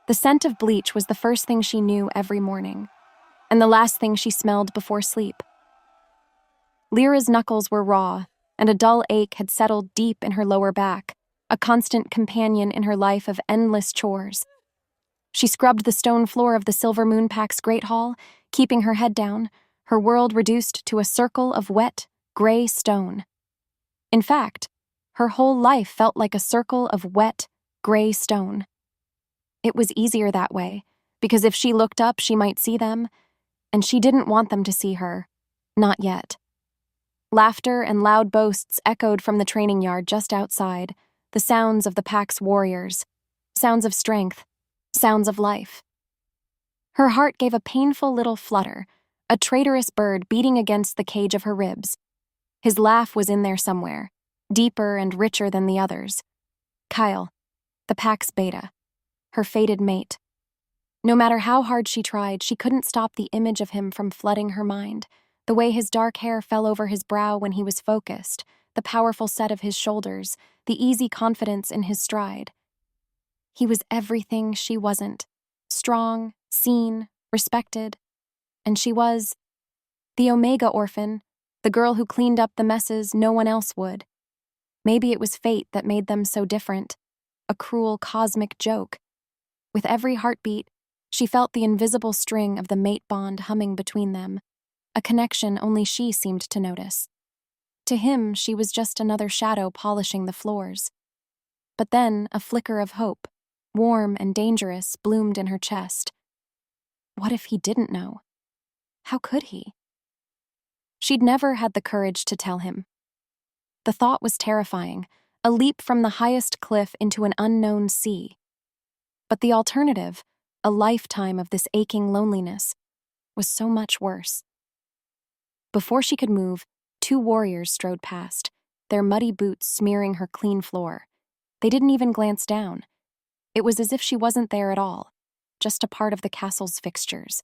The scent of bleach was the first thing she knew every morning, and the last thing she smelled before sleep. Lyra's knuckles were raw, and a dull ache had settled deep in her lower back, a constant companion in her life of endless chores. She scrubbed the stone floor of the Silver Moon Pack's Great Hall, keeping her head down, her world reduced to a circle of wet, gray stone. In fact, her whole life felt like a circle of wet, gray stone. It was easier that way, because if she looked up, she might see them, and she didn't want them to see her. Not yet. Laughter and loud boasts echoed from the training yard just outside, the sounds of the pack's warriors, sounds of strength, sounds of life. Her heart gave a painful little flutter, a traitorous bird beating against the cage of her ribs. His laugh was in there somewhere, deeper and richer than the others. Kyle, the pack's beta, her fated mate. No matter how hard she tried, she couldn't stop the image of him from flooding her mind, the way his dark hair fell over his brow when he was focused, the powerful set of his shoulders, the easy confidence in his stride. He was everything she wasn't, strong, seen, respected, and she was the Omega orphan, the girl who cleaned up the messes no one else would. Maybe it was fate that made them so different, a cruel cosmic joke. With every heartbeat, she felt the invisible string of the mate bond humming between them, a connection only she seemed to notice. To him, she was just another shadow polishing the floors. But then a flicker of hope, warm and dangerous, bloomed in her chest. What if he didn't know? How could he? She'd never had the courage to tell him. The thought was terrifying, a leap from the highest cliff into an unknown sea. But the alternative, a lifetime of this aching loneliness, was so much worse. Before she could move, 2 warriors strode past, their muddy boots smearing her clean floor. They didn't even glance down. It was as if she wasn't there at all, just a part of the castle's fixtures.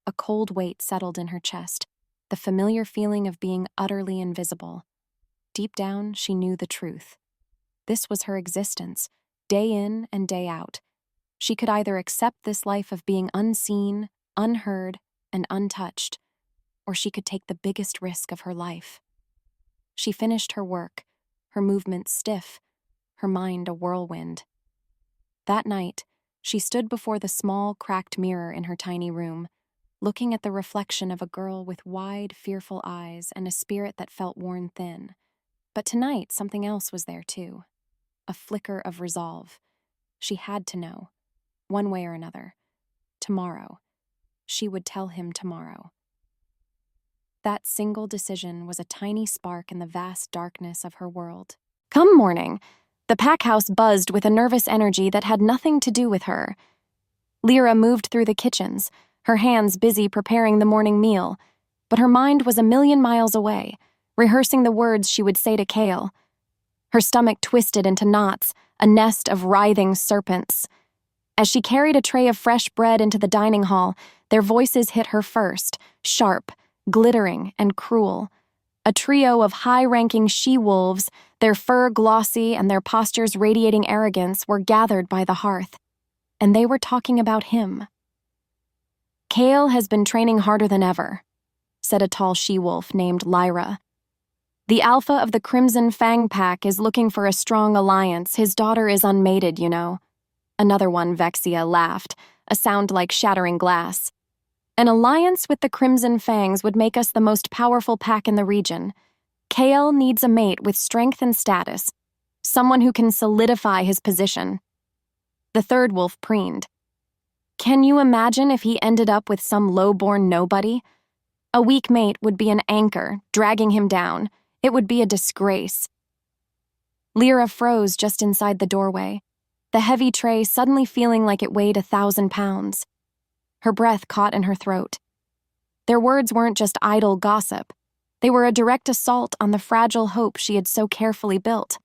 A cold weight settled in her chest, the familiar feeling of being utterly invisible. Deep down, she knew the truth. This was her existence, day in and day out. She could either accept this life of being unseen, unheard, and untouched, or she could take the biggest risk of her life. She finished her work, her movements stiff, her mind a whirlwind. That night, she stood before the small, cracked mirror in her tiny room, looking at the reflection of a girl with wide, fearful eyes and a spirit that felt worn thin. But tonight, something else was there too. A flicker of resolve. She had to know, one way or another. Tomorrow. She would tell him tomorrow. That single decision was a tiny spark in the vast darkness of her world. Come morning, the pack house buzzed with a nervous energy that had nothing to do with her. Lyra moved through the kitchens, her hands busy preparing the morning meal, but her mind was a million miles away, rehearsing the words she would say to Kale. Her stomach twisted into knots, a nest of writhing serpents. As she carried a tray of fresh bread into the dining hall, their voices hit her first, sharp, glittering, and cruel. A trio of high-ranking she-wolves, their fur glossy and their postures radiating arrogance, were gathered by the hearth. And they were talking about him. Kale has been training harder than ever, said a tall she-wolf named Lyra. The alpha of the Crimson Fang Pack is looking for a strong alliance. His daughter is unmated, you know. Another one, Vexia, laughed, a sound like shattering glass. An alliance with the Crimson Fangs would make us the most powerful pack in the region. Kale needs a mate with strength and status, someone who can solidify his position. The third wolf preened. Can you imagine if he ended up with some low-born nobody? A weak mate would be an anchor, dragging him down. It would be a disgrace. Lyra froze just inside the doorway, the heavy tray suddenly feeling like it weighed 1,000 pounds. Her breath caught in her throat. Their words weren't just idle gossip. They were a direct assault on the fragile hope she had so carefully built.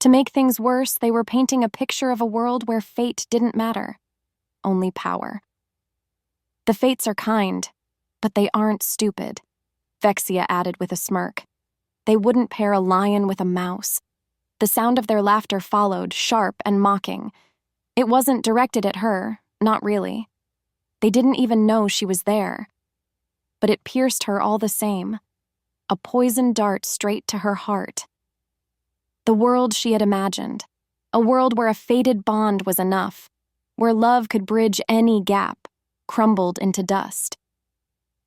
To make things worse, they were painting a picture of a world where fate didn't matter. Only power. The fates are kind, but they aren't stupid, Vexia added with a smirk. They wouldn't pair a lion with a mouse. The sound of their laughter followed, sharp and mocking. It wasn't directed at her, Not really. They didn't even know she was there. But it pierced her all the same. A poison dart straight to her heart. The world she had imagined. A world where a fated bond was enough, where love could bridge any gap, crumbled into dust.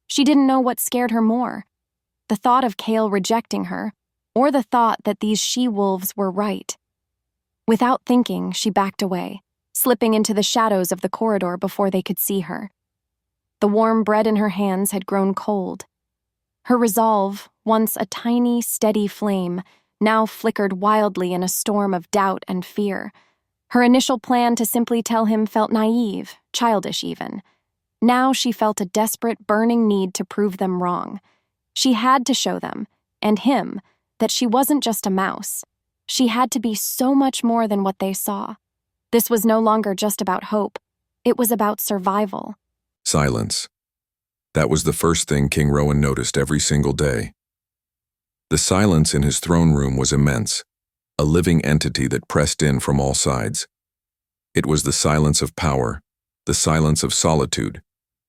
She didn't know what scared her more, the thought of Cale rejecting her, or the thought that these she-wolves were right. Without thinking, she backed away, slipping into the shadows of the corridor before they could see her. The warm bread in her hands had grown cold. Her resolve, once a tiny, steady flame, now flickered wildly in a storm of doubt and fear. Her initial plan to simply tell him felt naive, childish even. Now she felt a desperate, burning need to prove them wrong. She had to show them, and him, that she wasn't just a mouse. She had to be so much more than what they saw. This was no longer just about hope. It was about survival. Silence. That was the first thing King Rowan noticed every single day. The silence in his throne room was immense, a living entity that pressed in from all sides. It was the silence of power, the silence of solitude,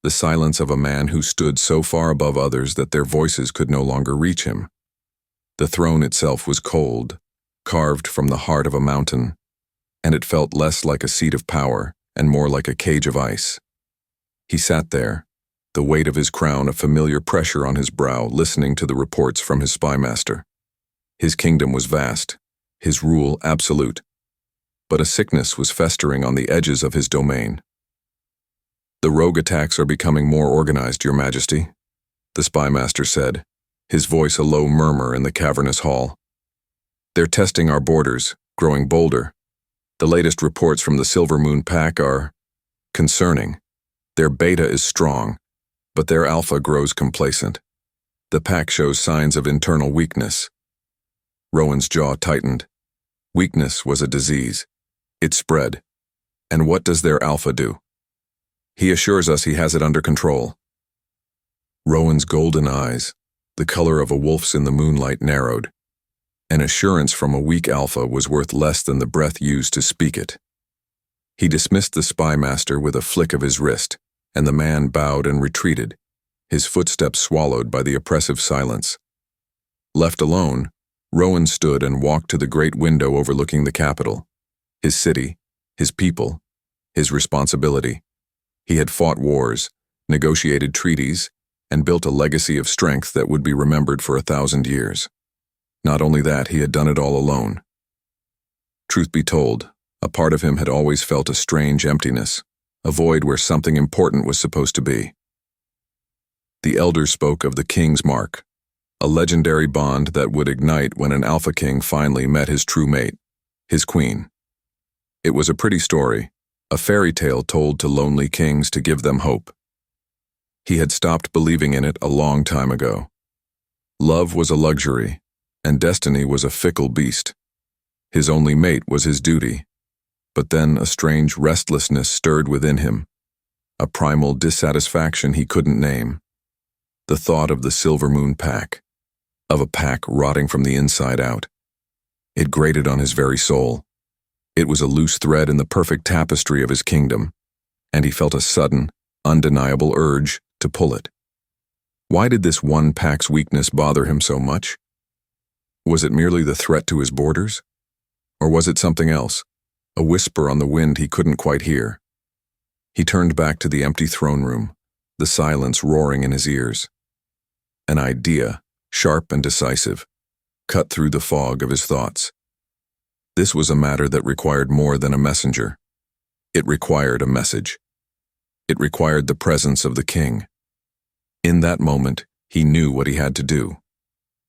the silence of a man who stood so far above others that their voices could no longer reach him. The throne itself was cold, carved from the heart of a mountain, and it felt less like a seat of power and more like a cage of ice. He sat there, the weight of his crown a familiar pressure on his brow, listening to the reports from his spymaster. His kingdom was vast, his rule absolute, but a sickness was festering on the edges of his domain. "The rogue attacks are becoming more organized, Your Majesty," the spymaster said, his voice a low murmur in the cavernous hall. "They're testing our borders, growing bolder. The latest reports from the Silver Moon Pack are concerning. Their beta is strong, but their alpha grows complacent. The pack shows signs of internal weakness." Rowan's jaw tightened. Weakness was a disease. It spread. And what does their alpha do? "He assures us he has it under control." Rowan's golden eyes, the color of a wolf's in the moonlight, narrowed. An assurance from a weak alpha was worth less than the breath used to speak it. He dismissed the spymaster with a flick of his wrist, and the man bowed and retreated, his footsteps swallowed by the oppressive silence. Left alone, Rowan stood and walked to the great window overlooking the capital. His city, his people, his responsibility. He had fought wars, negotiated treaties, and built a legacy of strength that would be remembered for 1,000 years. Not only that, he had done it all alone. Truth be told, a part of him had always felt a strange emptiness, a void where something important was supposed to be. The elders spoke of the King's Mark, a legendary bond that would ignite when an Alpha King finally met his true mate, his queen. It was a pretty story, a fairy tale told to lonely kings to give them hope. He had stopped believing in it a long time ago. Love was a luxury, and destiny was a fickle beast. His only mate was his duty. But then a strange restlessness stirred within him, a primal dissatisfaction he couldn't name. The thought of the Silver Moon Pack, of a pack rotting from the inside out. It grated on his very soul. It was a loose thread in the perfect tapestry of his kingdom, and he felt a sudden, undeniable urge to pull it. Why did this one pack's weakness bother him so much? Was it merely the threat to his borders? Or was it something else? A whisper on the wind he couldn't quite hear. He turned back to the empty throne room, the silence roaring in his ears. An idea, sharp and decisive, cut through the fog of his thoughts. This was a matter that required more than a messenger. It required a message. It required the presence of the king. In that moment, he knew what he had to do.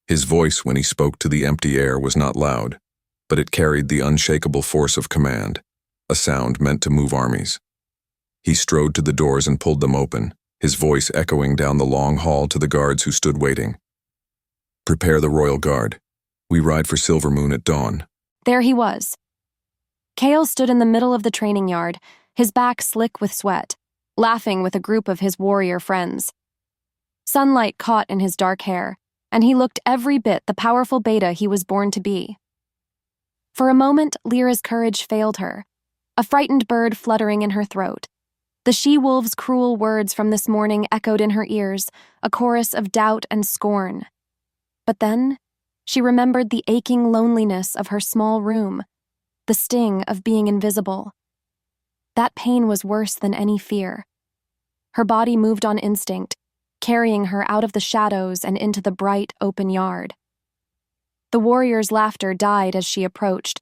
His voice when he spoke to the empty air was not loud, but it carried the unshakable force of command, a sound meant to move armies. He strode to the doors and pulled them open, his voice echoing down the long hall to the guards who stood waiting. "Prepare the royal guard. We ride for Silver Moon at dawn." There he was. Cale stood in the middle of the training yard, his back slick with sweat, laughing with a group of his warrior friends. Sunlight caught in his dark hair, and he looked every bit the powerful beta he was born to be. For a moment, Lyra's courage failed her, a frightened bird fluttering in her throat. The she-wolf's cruel words from this morning echoed in her ears, a chorus of doubt and scorn. But then, she remembered the aching loneliness of her small room, the sting of being invisible. That pain was worse than any fear. Her body moved on instinct, carrying her out of the shadows and into the bright, open yard. The warrior's laughter died as she approached,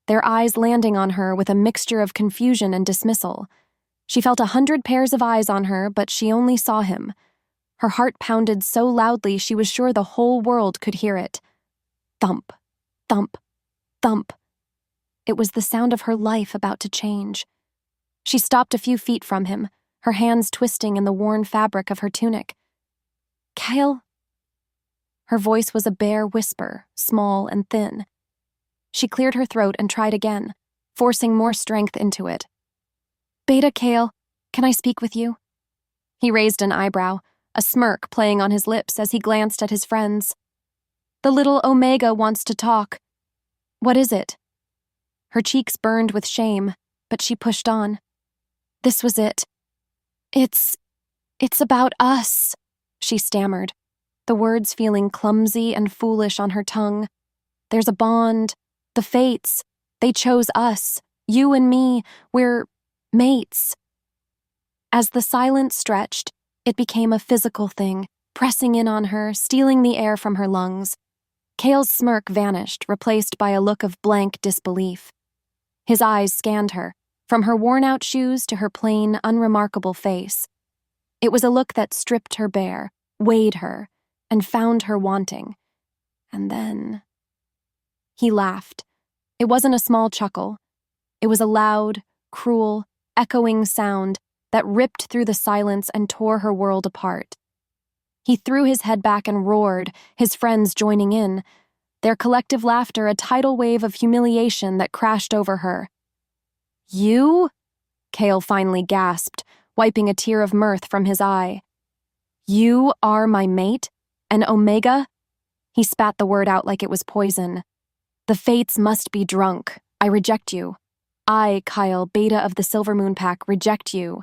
their eyes landing on her with a mixture of confusion and dismissal. She felt 100 pairs of eyes on her, but she only saw him. Her heart pounded so loudly she was sure the whole world could hear it. Thump, thump, thump. It was the sound of her life about to change. She stopped a few feet from him, her hands twisting in the worn fabric of her tunic. "Kyle?" Her voice was a bare whisper, small and thin. She cleared her throat and tried again, forcing more strength into it. "Beta Kale, can I speak with you?" He raised an eyebrow, a smirk playing on his lips as he glanced at his friends. "The little Omega wants to talk. What is it?" Her cheeks burned with shame, but she pushed on. "This was it. It's about us," she stammered, the words feeling clumsy and foolish on her tongue. "There's a bond. The fates. They chose us. You and me. We're mates." As the silence stretched, it became a physical thing, pressing in on her, stealing the air from her lungs. Kale's smirk vanished, replaced by a look of blank disbelief. His eyes scanned her, from her worn-out shoes to her plain, unremarkable face. It was a look that stripped her bare, weighed her, and found her wanting. And then... He laughed. It wasn't a small chuckle. It was a loud, cruel, echoing sound that ripped through the silence and tore her world apart. He threw his head back and roared, his friends joining in, their collective laughter a tidal wave of humiliation that crashed over her. "You?" Kale finally gasped, wiping a tear of mirth from his eye. "You are my mate? An Omega?" He spat the word out like it was poison. "The fates must be drunk. I reject you. I, Kyle, Beta of the Silver Moon Pack, reject you."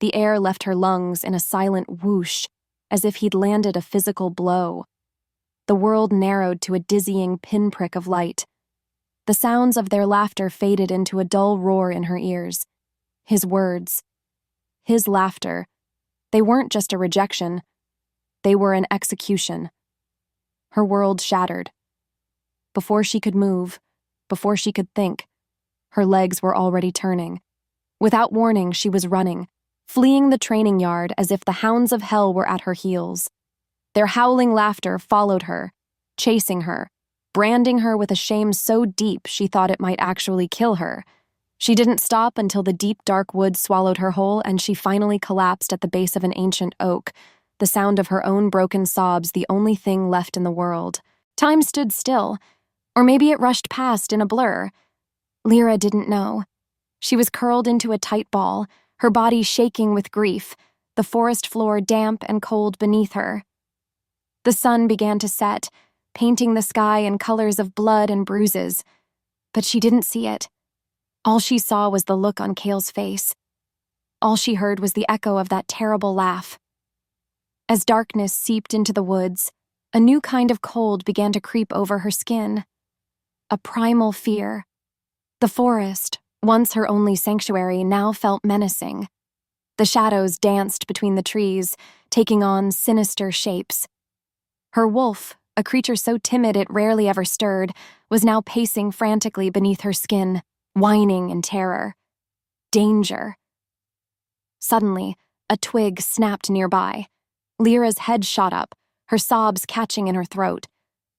The air left her lungs in a silent whoosh, as if he'd landed a physical blow. The world narrowed to a dizzying pinprick of light. The sounds of their laughter faded into a dull roar in her ears. His words, his laughter, they weren't just a rejection. They were an execution. Her world shattered. Before she could move, before she could think, her legs were already turning. Without warning, she was running, fleeing the training yard as if the hounds of hell were at her heels. Their howling laughter followed her, chasing her, branding her with a shame so deep she thought it might actually kill her. She didn't stop until the deep, dark woods swallowed her whole and she finally collapsed at the base of an ancient oak, the sound of her own broken sobs the only thing left in the world. Time stood still, or maybe it rushed past in a blur. Lyra didn't know. She was curled into a tight ball, her body shaking with grief, the forest floor damp and cold beneath her. The sun began to set, painting the sky in colors of blood and bruises, but she didn't see it. All she saw was the look on Kale's face. All she heard was the echo of that terrible laugh. As darkness seeped into the woods, a new kind of cold began to creep over her skin. A primal fear. The forest, once her only sanctuary, now felt menacing. The shadows danced between the trees, taking on sinister shapes. Her wolf, a creature so timid it rarely ever stirred, was now pacing frantically beneath her skin, whining in terror. Danger. Suddenly, a twig snapped nearby. Lyra's head shot up, her sobs catching in her throat.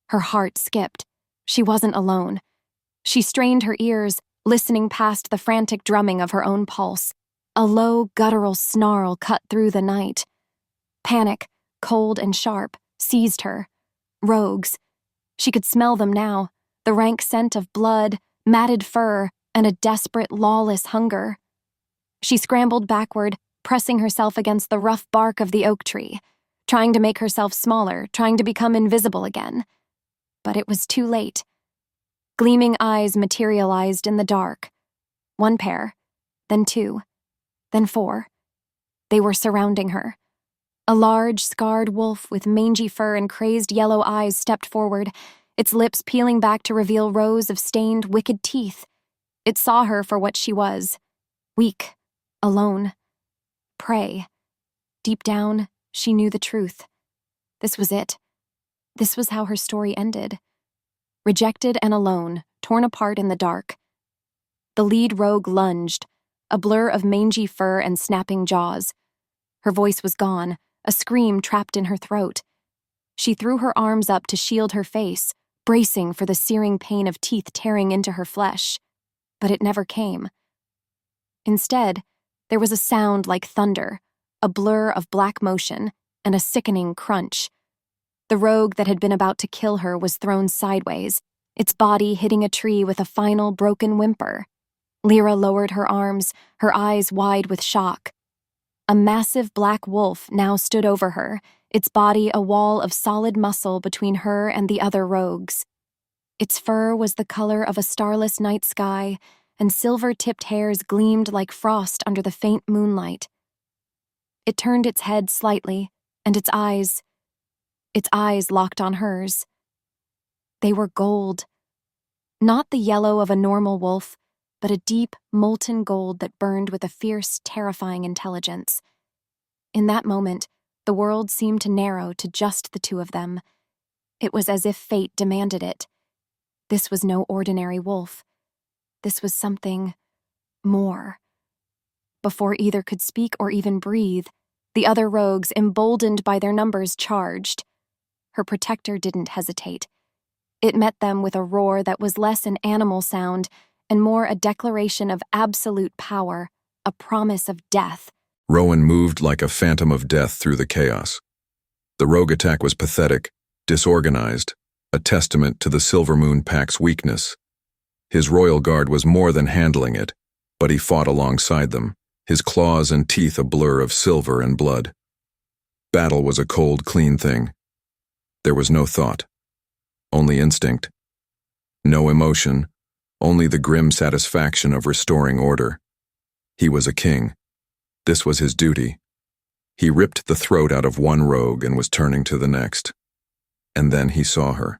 Her heart skipped. She wasn't alone. She strained her ears, listening past the frantic drumming of her own pulse. A low, guttural snarl cut through the night. Panic, cold and sharp, seized her. Rogues. She could smell them now, the rank scent of blood, matted fur, and a desperate, lawless hunger. She scrambled backward, pressing herself against the rough bark of the oak tree, trying to make herself smaller, trying to become invisible again. But it was too late. Gleaming eyes materialized in the dark. One pair, then two. then 4. They were surrounding her. A large, scarred wolf with mangy fur and crazed yellow eyes stepped forward, its lips peeling back to reveal rows of stained, wicked teeth. It saw her for what she was: weak, alone, prey. Deep down, she knew the truth. This was it. This was how her story ended. Rejected and alone, torn apart in the dark. The lead rogue lunged, a blur of mangy fur and snapping jaws. Her voice was gone, a scream trapped in her throat. She threw her arms up to shield her face, bracing for the searing pain of teeth tearing into her flesh. But it never came. Instead, there was a sound like thunder, a blur of black motion, and a sickening crunch. The rogue that had been about to kill her was thrown sideways, its body hitting a tree with a final broken whimper. Lyra lowered her arms, her eyes wide with shock. A massive black wolf now stood over her, its body a wall of solid muscle between her and the other rogues. Its fur was the color of a starless night sky, and silver-tipped hairs gleamed like frost under the faint moonlight. It turned its head slightly, and its eyes locked on hers. They were gold. Not the yellow of a normal wolf, but a deep, molten gold that burned with a fierce, terrifying intelligence. In that moment, the world seemed to narrow to just the two of them. It was as if fate demanded it. This was no ordinary wolf. This was something more. Before either could speak or even breathe, the other rogues, emboldened by their numbers, charged. Her protector didn't hesitate. It met them with a roar that was less an animal sound and more a declaration of absolute power, a promise of death. Rowan moved like a phantom of death through the chaos. The rogue attack was pathetic, disorganized, a testament to the Silver Moon Pack's weakness. His royal guard was more than handling it, but he fought alongside them, his claws and teeth a blur of silver and blood. Battle was a cold, clean thing. There was no thought, only instinct. No emotion, only the grim satisfaction of restoring order. He was a king. This was his duty. He ripped the throat out of one rogue and was turning to the next. And then he saw her.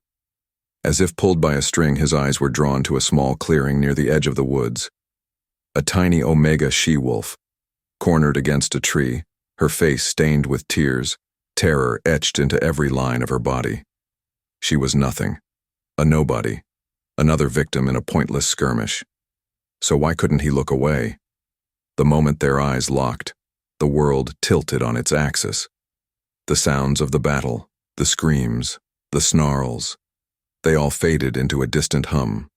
As if pulled by a string, his eyes were drawn to a small clearing near the edge of the woods. A tiny Omega she-wolf, cornered against a tree, her face stained with tears, terror etched into every line of her body. She was nothing, a nobody, another victim in a pointless skirmish. So why couldn't he look away? The moment their eyes locked, the world tilted on its axis. The sounds of the battle, the screams, the snarls, they all faded into a distant hum.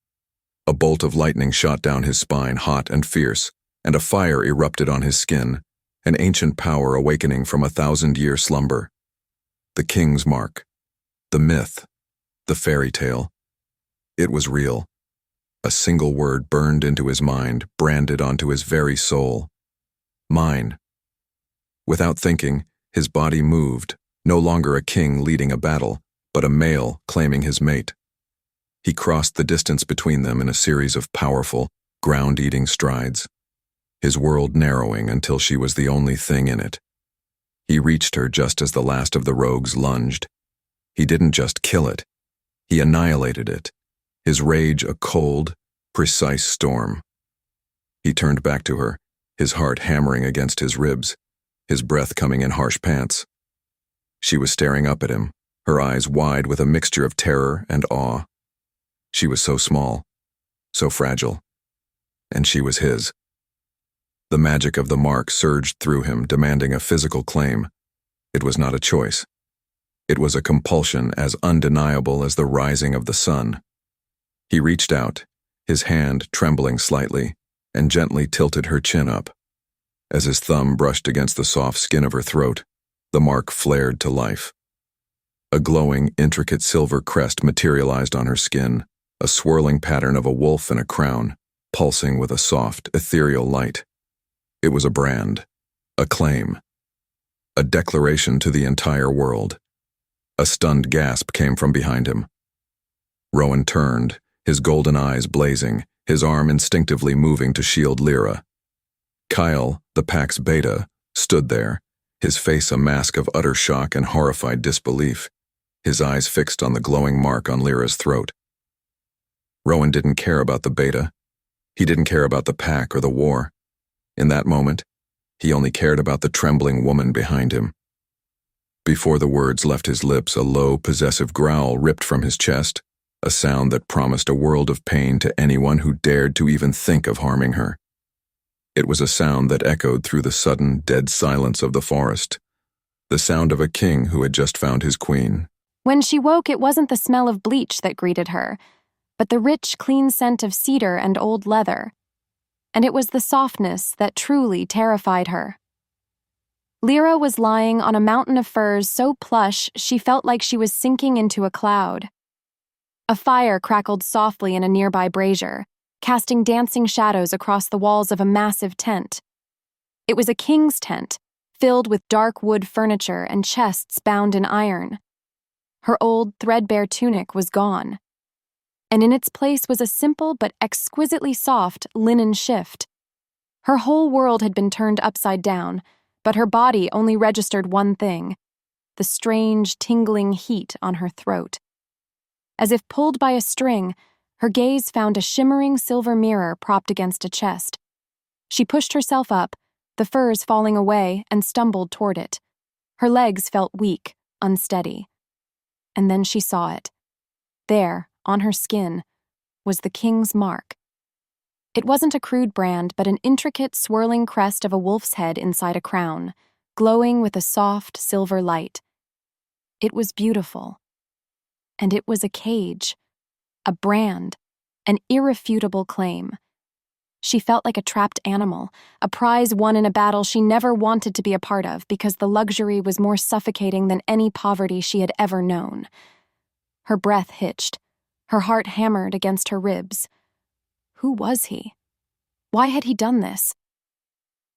A bolt of lightning shot down his spine, hot and fierce, and a fire erupted on his skin, an ancient power awakening from a 1,000-year slumber. The king's mark, the myth, the fairy tale. It was real. A single word burned into his mind, branded onto his very soul. Mine. Without thinking, his body moved, no longer a king leading a battle, but a male claiming his mate. He crossed the distance between them in a series of powerful, ground-eating strides, his world narrowing until she was the only thing in it. He reached her just as the last of the rogues lunged. He didn't just kill it, he annihilated it, his rage a cold, precise storm. He turned back to her, his heart hammering against his ribs, his breath coming in harsh pants. She was staring up at him, her eyes wide with a mixture of terror and awe. She was so small, so fragile, and she was his. The magic of the mark surged through him, demanding a physical claim. It was not a choice. It was a compulsion as undeniable as the rising of the sun. He reached out, his hand trembling slightly, and gently tilted her chin up. As his thumb brushed against the soft skin of her throat, the mark flared to life. A glowing, intricate silver crest materialized on her skin, a swirling pattern of a wolf and a crown, pulsing with a soft, ethereal light. It was a brand, a claim, a declaration to the entire world. A stunned gasp came from behind him. Rowan turned, his golden eyes blazing, his arm instinctively moving to shield Lyra. Kyle, the pack's beta, stood there, his face a mask of utter shock and horrified disbelief, his eyes fixed on the glowing mark on Lyra's throat. Rowan didn't care about the beta. He didn't care about the pack or the war. In that moment, he only cared about the trembling woman behind him. Before the words left his lips, a low, possessive growl ripped from his chest, a sound that promised a world of pain to anyone who dared to even think of harming her. It was a sound that echoed through the sudden, dead silence of the forest, the sound of a king who had just found his queen. When she woke, it wasn't the smell of bleach that greeted her, but the rich, clean scent of cedar and old leather. And it was the softness that truly terrified her. Lyra was lying on a mountain of furs so plush she felt like she was sinking into a cloud. A fire crackled softly in a nearby brazier, casting dancing shadows across the walls of a massive tent. It was a king's tent, filled with dark wood furniture and chests bound in iron. Her old, threadbare tunic was gone, and in its place was a simple but exquisitely soft linen shift. Her whole world had been turned upside down, but her body only registered one thing: the strange, tingling heat on her throat. As if pulled by a string, her gaze found a shimmering silver mirror propped against a chest. She pushed herself up, the furs falling away, and stumbled toward it. Her legs felt weak, unsteady. And then she saw it. There, on her skin, was the king's mark. It wasn't a crude brand, but an intricate, swirling crest of a wolf's head inside a crown, glowing with a soft, silver light. It was beautiful. And it was a cage, a brand, an irrefutable claim. She felt like a trapped animal, a prize won in a battle she never wanted to be a part of because the luxury was more suffocating than any poverty she had ever known. Her breath hitched. Her heart hammered against her ribs. Who was he? Why had he done this?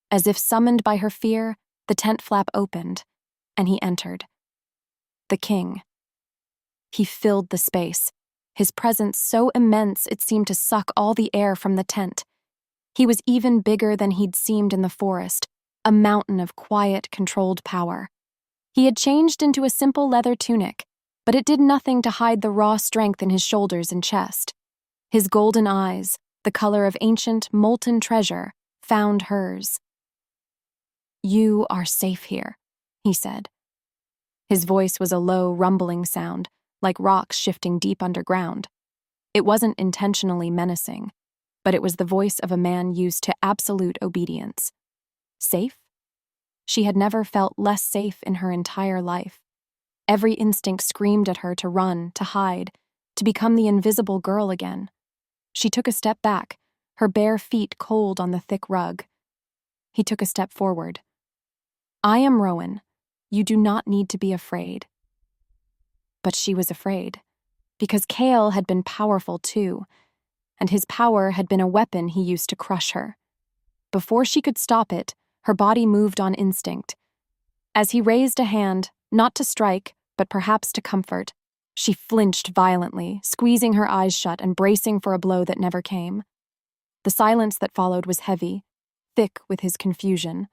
As if summoned by her fear, the tent flap opened, and he entered. The king. He filled the space, his presence so immense it seemed to suck all the air from the tent. He was even bigger than he'd seemed in the forest, a mountain of quiet, controlled power. He had changed into a simple leather tunic, but it did nothing to hide the raw strength in his shoulders and chest. His golden eyes, the color of ancient, molten treasure, found hers. "You are safe here," he said. His voice was a low, rumbling sound, like rocks shifting deep underground. It wasn't intentionally menacing, but it was the voice of a man used to absolute obedience. Safe? She had never felt less safe in her entire life. Every instinct screamed at her to run, to hide, to become the invisible girl again. She took a step back, her bare feet cold on the thick rug. He took a step forward. "I am Rowan. You do not need to be afraid." But she was afraid, because Kale had been powerful too, and his power had been a weapon he used to crush her. Before she could stop it, her body moved on instinct. As he raised a hand, not to strike, but perhaps to comfort, she flinched violently, squeezing her eyes shut and bracing for a blow that never came. The silence that followed was heavy, thick with his confusion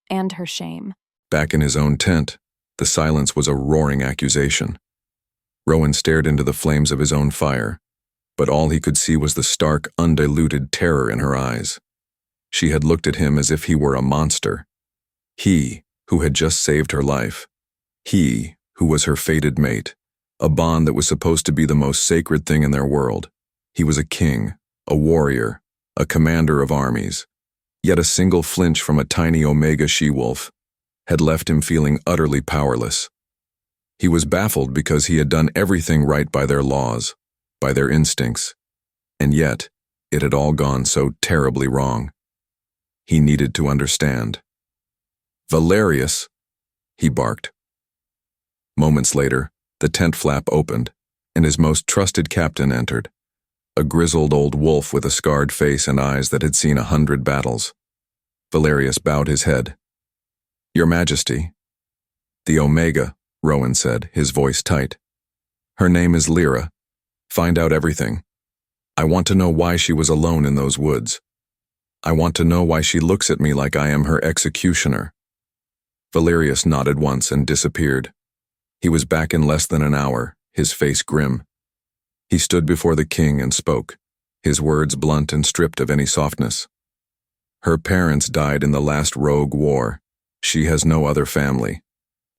and her shame. Back in his own tent, the silence was a roaring accusation. Rowan stared into the flames of his own fire, but all he could see was the stark, undiluted terror in her eyes. She had looked at him as if he were a monster. He, who had just saved her life. He, who was her fated mate, a bond that was supposed to be the most sacred thing in their world. He was a king, a warrior, a commander of armies. Yet a single flinch from a tiny Omega she-wolf had left him feeling utterly powerless. He was baffled because he had done everything right by their laws, by their instincts, and yet it had all gone so terribly wrong. He needed to understand. "Valerius," he barked. Moments later, the tent flap opened, and his most trusted captain entered, a grizzled old wolf with a scarred face and eyes that had seen 100 battles. Valerius bowed his head. "Your Majesty." "The Omega," Rowan said, his voice tight. "Her name is Lyra. Find out everything. I want to know why she was alone in those woods." I want to know why she looks at me like I am her executioner." Valerius nodded once and disappeared. He was back in less than an hour, his face grim. He stood before the king and spoke, his words blunt and stripped of any softness. "Her parents died in the last rogue war. She has no other family.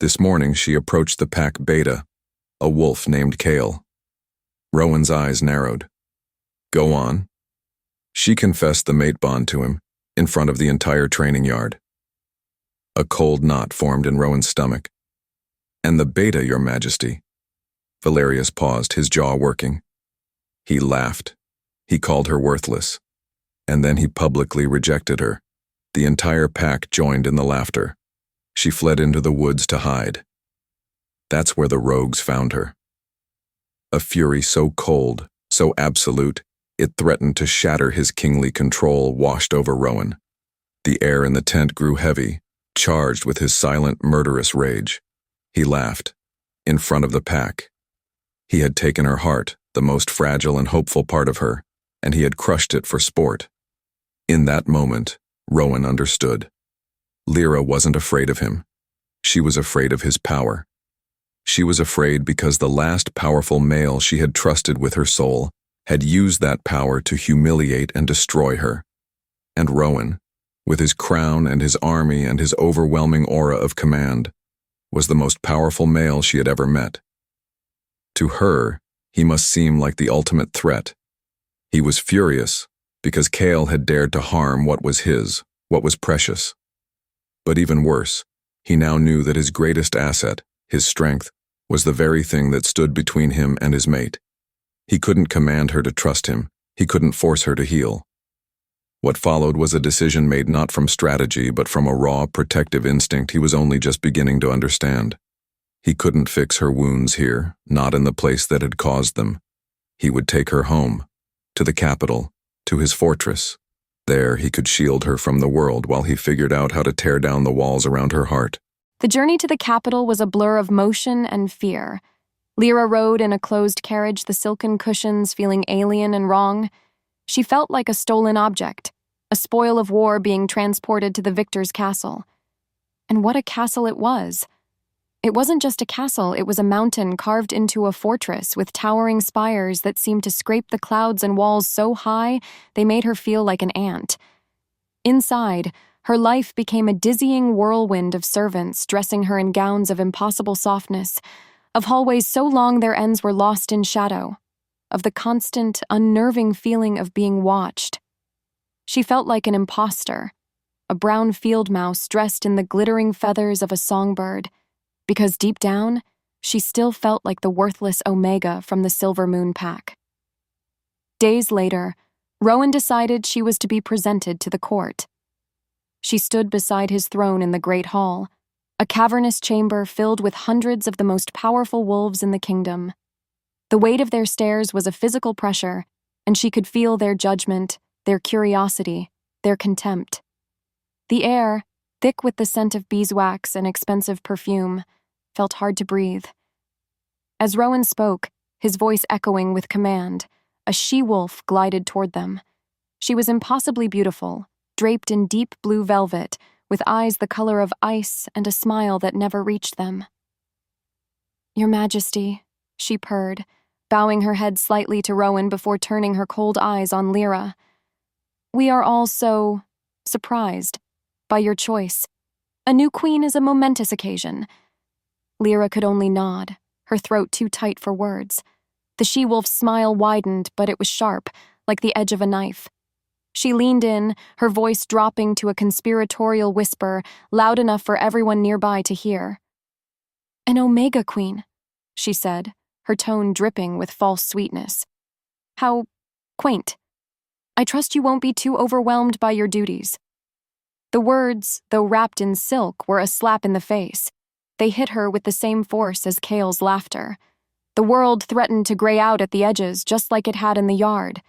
This morning she approached the pack Beta, a wolf named Kale." Rowan's eyes narrowed. "Go on." "She confessed the mate bond to him, in front of the entire training yard." A cold knot formed in Rowan's stomach. "And the Beta, your majesty?" Valerius paused, his jaw working. He laughed. He called her worthless. And then he publicly rejected her. The entire pack joined in the laughter. She fled into the woods to hide. That's where the rogues found her. A fury so cold, so absolute, it threatened to shatter his kingly control washed over Rowan. The air in the tent grew heavy, charged with his silent, murderous rage. He laughed, in front of the pack. He had taken her heart, the most fragile and hopeful part of her, and he had crushed it for sport. In that moment, Rowan understood. Lyra wasn't afraid of him. She was afraid of his power. She was afraid because the last powerful male she had trusted with her soul had used that power to humiliate and destroy her. And Rowan, with his crown and his army and his overwhelming aura of command, was the most powerful male she had ever met. To her, he must seem like the ultimate threat. He was furious because Kale had dared to harm what was his, what was precious. But even worse, he now knew that his greatest asset, his strength, was the very thing that stood between him and his mate. He couldn't command her to trust him. He couldn't force her to heal. What followed was a decision made not from strategy, but from a raw, protective instinct he was only just beginning to understand. He couldn't fix her wounds here, not in the place that had caused them. He would take her home, to the capital, to his fortress. There he could shield her from the world while he figured out how to tear down the walls around her heart. The journey to the capital was a blur of motion and fear. Lyra rode in a closed carriage, the silken cushions feeling alien and wrong. She felt like a stolen object, a spoil of war being transported to the victor's castle. And what a castle it was! It wasn't just a castle, it was a mountain carved into a fortress with towering spires that seemed to scrape the clouds and walls so high they made her feel like an ant. Inside, her life became a dizzying whirlwind of servants dressing her in gowns of impossible softness, of hallways so long their ends were lost in shadow, of the constant, unnerving feeling of being watched. She felt like an imposter, a brown field mouse dressed in the glittering feathers of a songbird, because deep down, she still felt like the worthless Omega from the Silver Moon Pack. Days later, Rowan decided she was to be presented to the court. She stood beside his throne in the Great Hall, a cavernous chamber filled with hundreds of the most powerful wolves in the kingdom. The weight of their stares was a physical pressure, and she could feel their judgment, their curiosity, their contempt. The air, thick with the scent of beeswax and expensive perfume, felt hard to breathe. As Rowan spoke, his voice echoing with command, a she-wolf glided toward them. She was impossibly beautiful, draped in deep blue velvet, with eyes the color of ice and a smile that never reached them. "Your Majesty," she purred, bowing her head slightly to Rowan before turning her cold eyes on Lyra. "We are all so surprised by your choice. A new queen is a momentous occasion." Lyra could only nod, her throat too tight for words. The she-wolf's smile widened, but it was sharp, like the edge of a knife. She leaned in, her voice dropping to a conspiratorial whisper, loud enough for everyone nearby to hear. "An Omega Queen," she said, her tone dripping with false sweetness. "How quaint. I trust you won't be too overwhelmed by your duties." The words, though wrapped in silk, were a slap in the face. They hit her with the same force as Kale's laughter. The world threatened to gray out at the edges, just like it had in the yard.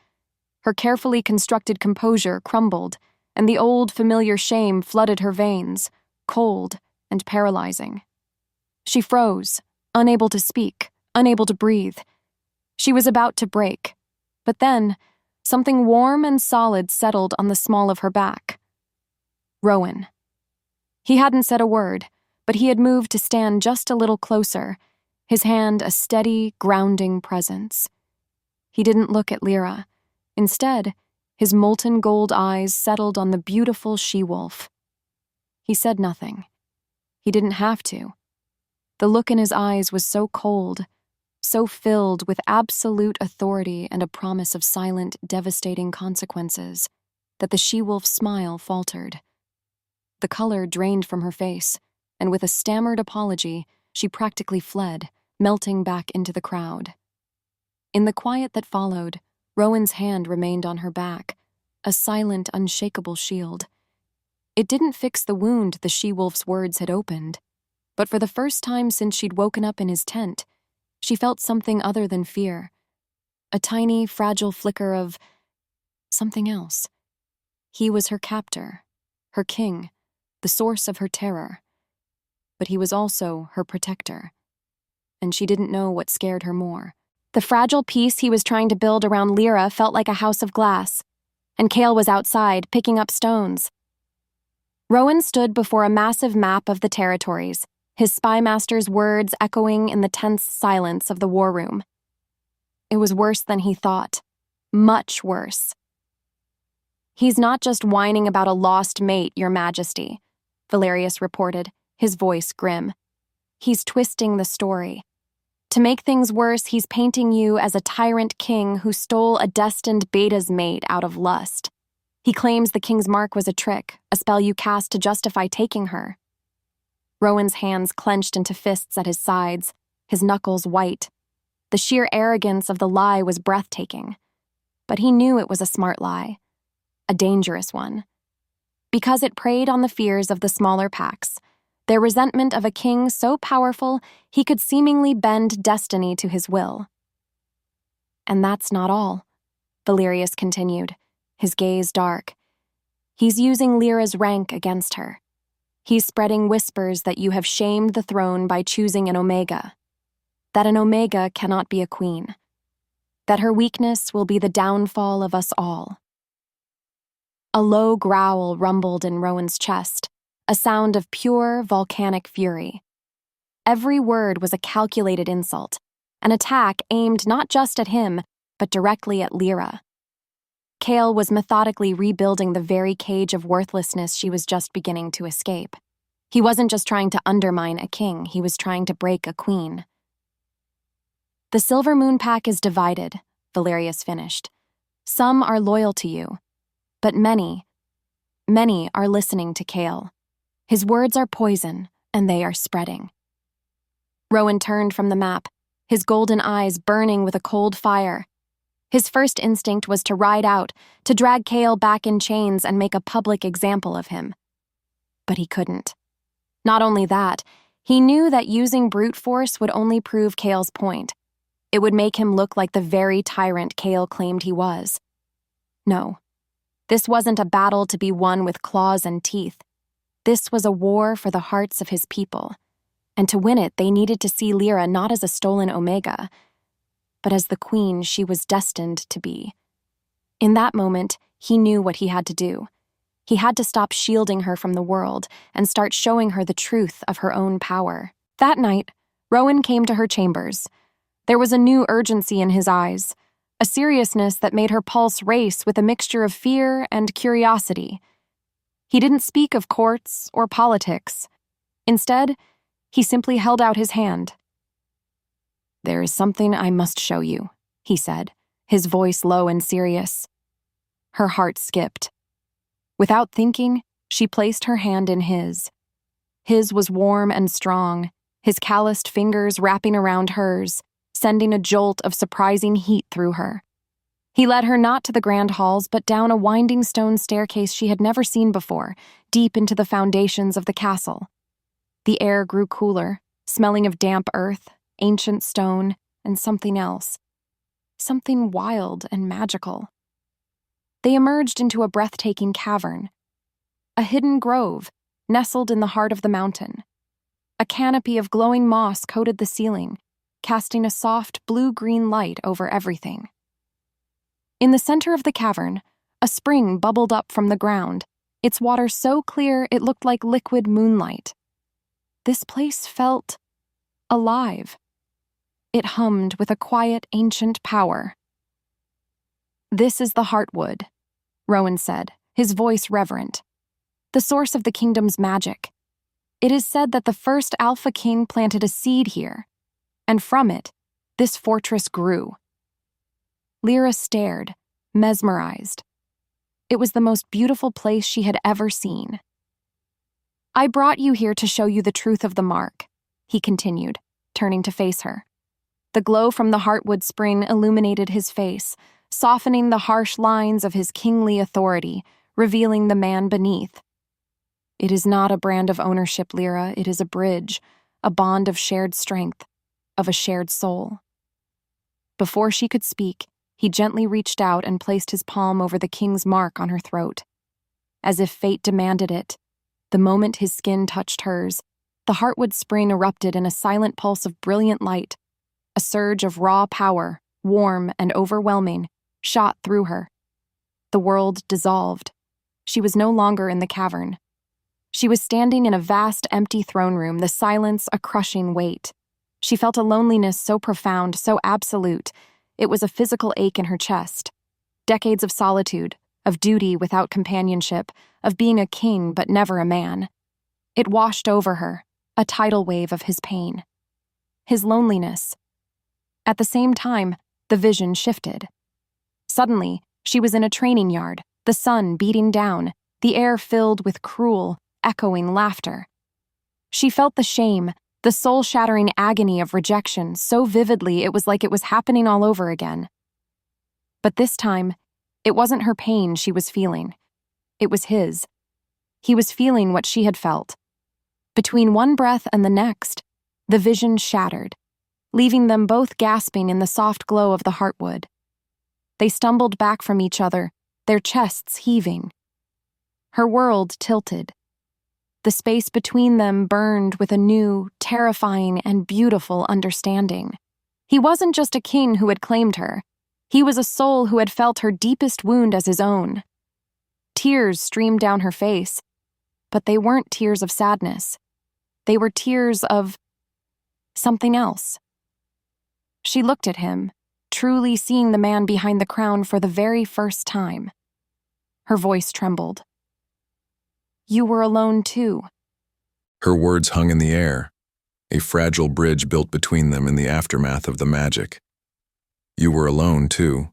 Her carefully constructed composure crumbled, and the old, familiar shame flooded her veins, cold and paralyzing. She froze, unable to speak, unable to breathe. She was about to break, but then, Something warm and solid settled on the small of her back. Rowan. He hadn't said a word, but he had moved to stand just a little closer, his hand a steady, grounding presence. He didn't look at Lyra. Instead, his molten gold eyes settled on the beautiful she-wolf. He said nothing. He didn't have to. The look in his eyes was so cold, so filled with absolute authority and a promise of silent, devastating consequences, that the she-wolf's smile faltered. The color drained from her face, and with a stammered apology, she practically fled, melting back into the crowd. In the quiet that followed, Rowan's hand remained on her back, a silent, unshakable shield. It didn't fix the wound the she-wolf's words had opened, but for the first time since she'd woken up in his tent, she felt something other than fear. A tiny, fragile flicker of something else. He was her captor, her king, the source of her terror. But he was also her protector. And she didn't know what scared her more. The fragile peace he was trying to build around Lyra felt like a house of glass, and Cale was outside, picking up stones. Rowan stood before a massive map of the territories, his spymaster's words echoing in the tense silence of the war room. It was worse than he thought. Much worse. "He's not just whining about a lost mate, Your Majesty," Valerius reported, his voice grim. "He's twisting the story. To make things worse, he's painting you as a tyrant king who stole a destined beta's mate out of lust. He claims the king's mark was a trick, a spell you cast to justify taking her." Rowan's hands clenched into fists at his sides, his knuckles white. The sheer arrogance of the lie was breathtaking. But he knew it was a smart lie, a dangerous one. Because it preyed on the fears of the smaller packs, their resentment of a king so powerful he could seemingly bend destiny to his will. "And that's not all," Valerius continued, his gaze dark. "He's using Lyra's rank against her. He's spreading whispers that you have shamed the throne by choosing an Omega, that an Omega cannot be a queen, that her weakness will be the downfall of us all." A low growl rumbled in Rowan's chest, a sound of pure, volcanic fury. Every word was a calculated insult, an attack aimed not just at him, but directly at Lyra. Cale was methodically rebuilding the very cage of worthlessness she was just beginning to escape. He wasn't just trying to undermine a king, he was trying to break a queen. "The Silver Moon Pack is divided," Valerius finished. "Some are loyal to you, but many are listening to Cale. His words are poison, and they are spreading." Rowan turned from the map, his golden eyes burning with a cold fire. His first instinct was to ride out, to drag Cale back in chains and make a public example of him. But he couldn't. Not only that, he knew that using brute force would only prove Cale's point. It would make him look like the very tyrant Cale claimed he was. No, this wasn't a battle to be won with claws and teeth. This was a war for the hearts of his people, and to win it they needed to see Lyra not as a stolen Omega, but as the queen she was destined to be. In that moment, he knew what he had to do. He had to stop shielding her from the world and start showing her the truth of her own power. That night, Rowan came to her chambers. There was a new urgency in his eyes, a seriousness that made her pulse race with a mixture of fear and curiosity. He didn't speak of courts or politics. Instead, he simply held out his hand. "There is something I must show you," he said, his voice low and serious. Her heart skipped. Without thinking, she placed her hand in his. His was warm and strong, his calloused fingers wrapping around hers, sending a jolt of surprising heat through her. He led her not to the grand halls, but down a winding stone staircase she had never seen before, deep into the foundations of the castle. The air grew cooler, smelling of damp earth, ancient stone, and something else. Something wild and magical. They emerged into a breathtaking cavern. A hidden grove, nestled in the heart of the mountain. A canopy of glowing moss coated the ceiling, casting a soft blue-green light over everything. In the center of the cavern, a spring bubbled up from the ground, its water so clear it looked like liquid moonlight. This place felt alive. It hummed with a quiet, ancient power. "This is the Heartwood," Rowan said, his voice reverent. "The source of the kingdom's magic. It is said that the first Alpha King planted a seed here, and from it, this fortress grew." Lyra stared, mesmerized. It was the most beautiful place she had ever seen. "I brought you here to show you the truth of the mark," he continued, turning to face her. The glow from the Heartwood spring illuminated his face, softening the harsh lines of his kingly authority, revealing the man beneath. "It is not a brand of ownership, Lyra. It is a bridge, a bond of shared strength, of a shared soul." Before she could speak, he gently reached out and placed his palm over the king's mark on her throat. As if fate demanded it, the moment his skin touched hers, the Heartwood spring erupted in a silent pulse of brilliant light. A surge of raw power, warm and overwhelming, shot through her. The world dissolved. She was no longer in the cavern. She was standing in a vast, empty throne room, the silence a crushing weight. She felt a loneliness so profound, so absolute. It was a physical ache in her chest. Decades of solitude, of duty without companionship, of being a king but never a man. It washed over her, a tidal wave of his pain. His loneliness. At the same time, the vision shifted. Suddenly, she was in a training yard, the sun beating down, the air filled with cruel, echoing laughter. She felt the shame, the soul-shattering agony of rejection so vividly it was like it was happening all over again. But this time, it wasn't her pain she was feeling. It was his. He was feeling what she had felt. Between one breath and the next, the vision shattered, leaving them both gasping in the soft glow of the Heartwood. They stumbled back from each other, their chests heaving. Her world tilted. The space between them burned with a new, terrifying, and beautiful understanding. He wasn't just a king who had claimed her. He was a soul who had felt her deepest wound as his own. Tears streamed down her face, but they weren't tears of sadness. They were tears of something else. She looked at him, truly seeing the man behind the crown for the very first time. Her voice trembled. "You were alone too." Her words hung in the air, a fragile bridge built between them in the aftermath of the magic. You were alone too.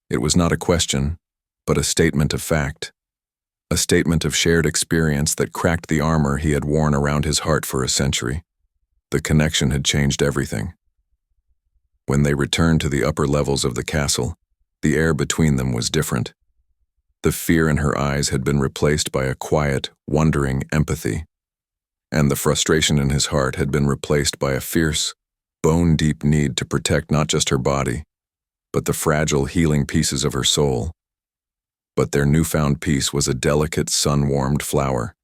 It was not a question, but a statement of fact. A statement of shared experience that cracked the armor he had worn around his heart for a century. The connection had changed everything. When they returned to the upper levels of the castle, the air between them was different. The fear in her eyes had been replaced by a quiet, wondering empathy. And the frustration in his heart had been replaced by a fierce, bone-deep need to protect not just her body, but the fragile, healing pieces of her soul. But their newfound peace was a delicate, sun-warmed flower,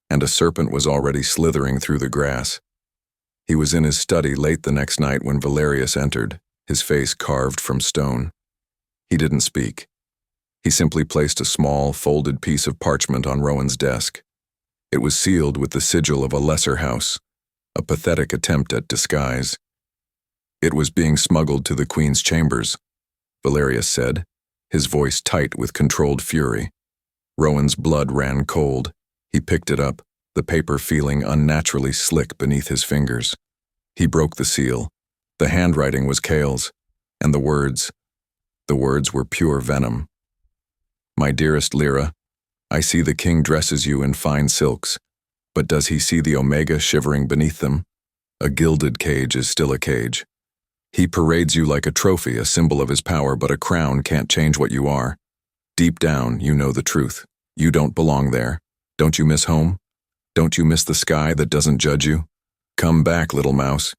and a serpent was already slithering through the grass. He was in his study late the next night when Valerius entered, his face carved from stone. He didn't speak. He simply placed a small, folded piece of parchment on Rowan's desk. It was sealed with the sigil of a lesser house, a pathetic attempt at disguise. "It was being smuggled to the Queen's chambers," Valerius said, his voice tight with controlled fury. Rowan's blood ran cold. He picked it up, the paper feeling unnaturally slick beneath his fingers. He broke the seal. The handwriting was Cale's, and the words were pure venom. "My dearest Lyra, I see the king dresses you in fine silks, but does he see the omega shivering beneath them? A gilded cage is still a cage. He parades you like a trophy, a symbol of his power, but a crown can't change what you are. Deep down, you know the truth. You don't belong there. Don't you miss home? Don't you miss the sky that doesn't judge you? Come back, little mouse.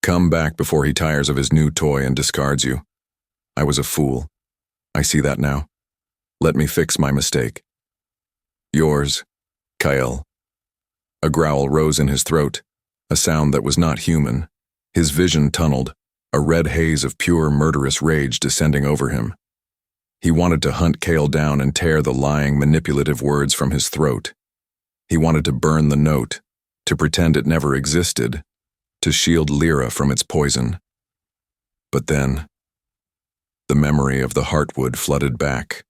Come back before he tires of his new toy and discards you. I was a fool. I see that now. Let me fix my mistake. Yours, Kyle." A growl rose in his throat, a sound that was not human. His vision tunneled, a red haze of pure, murderous rage descending over him. He wanted to hunt Cale down and tear the lying, manipulative words from his throat. He wanted to burn the note, to pretend it never existed, to shield Lyra from its poison. But then, the memory of the heartwood flooded back.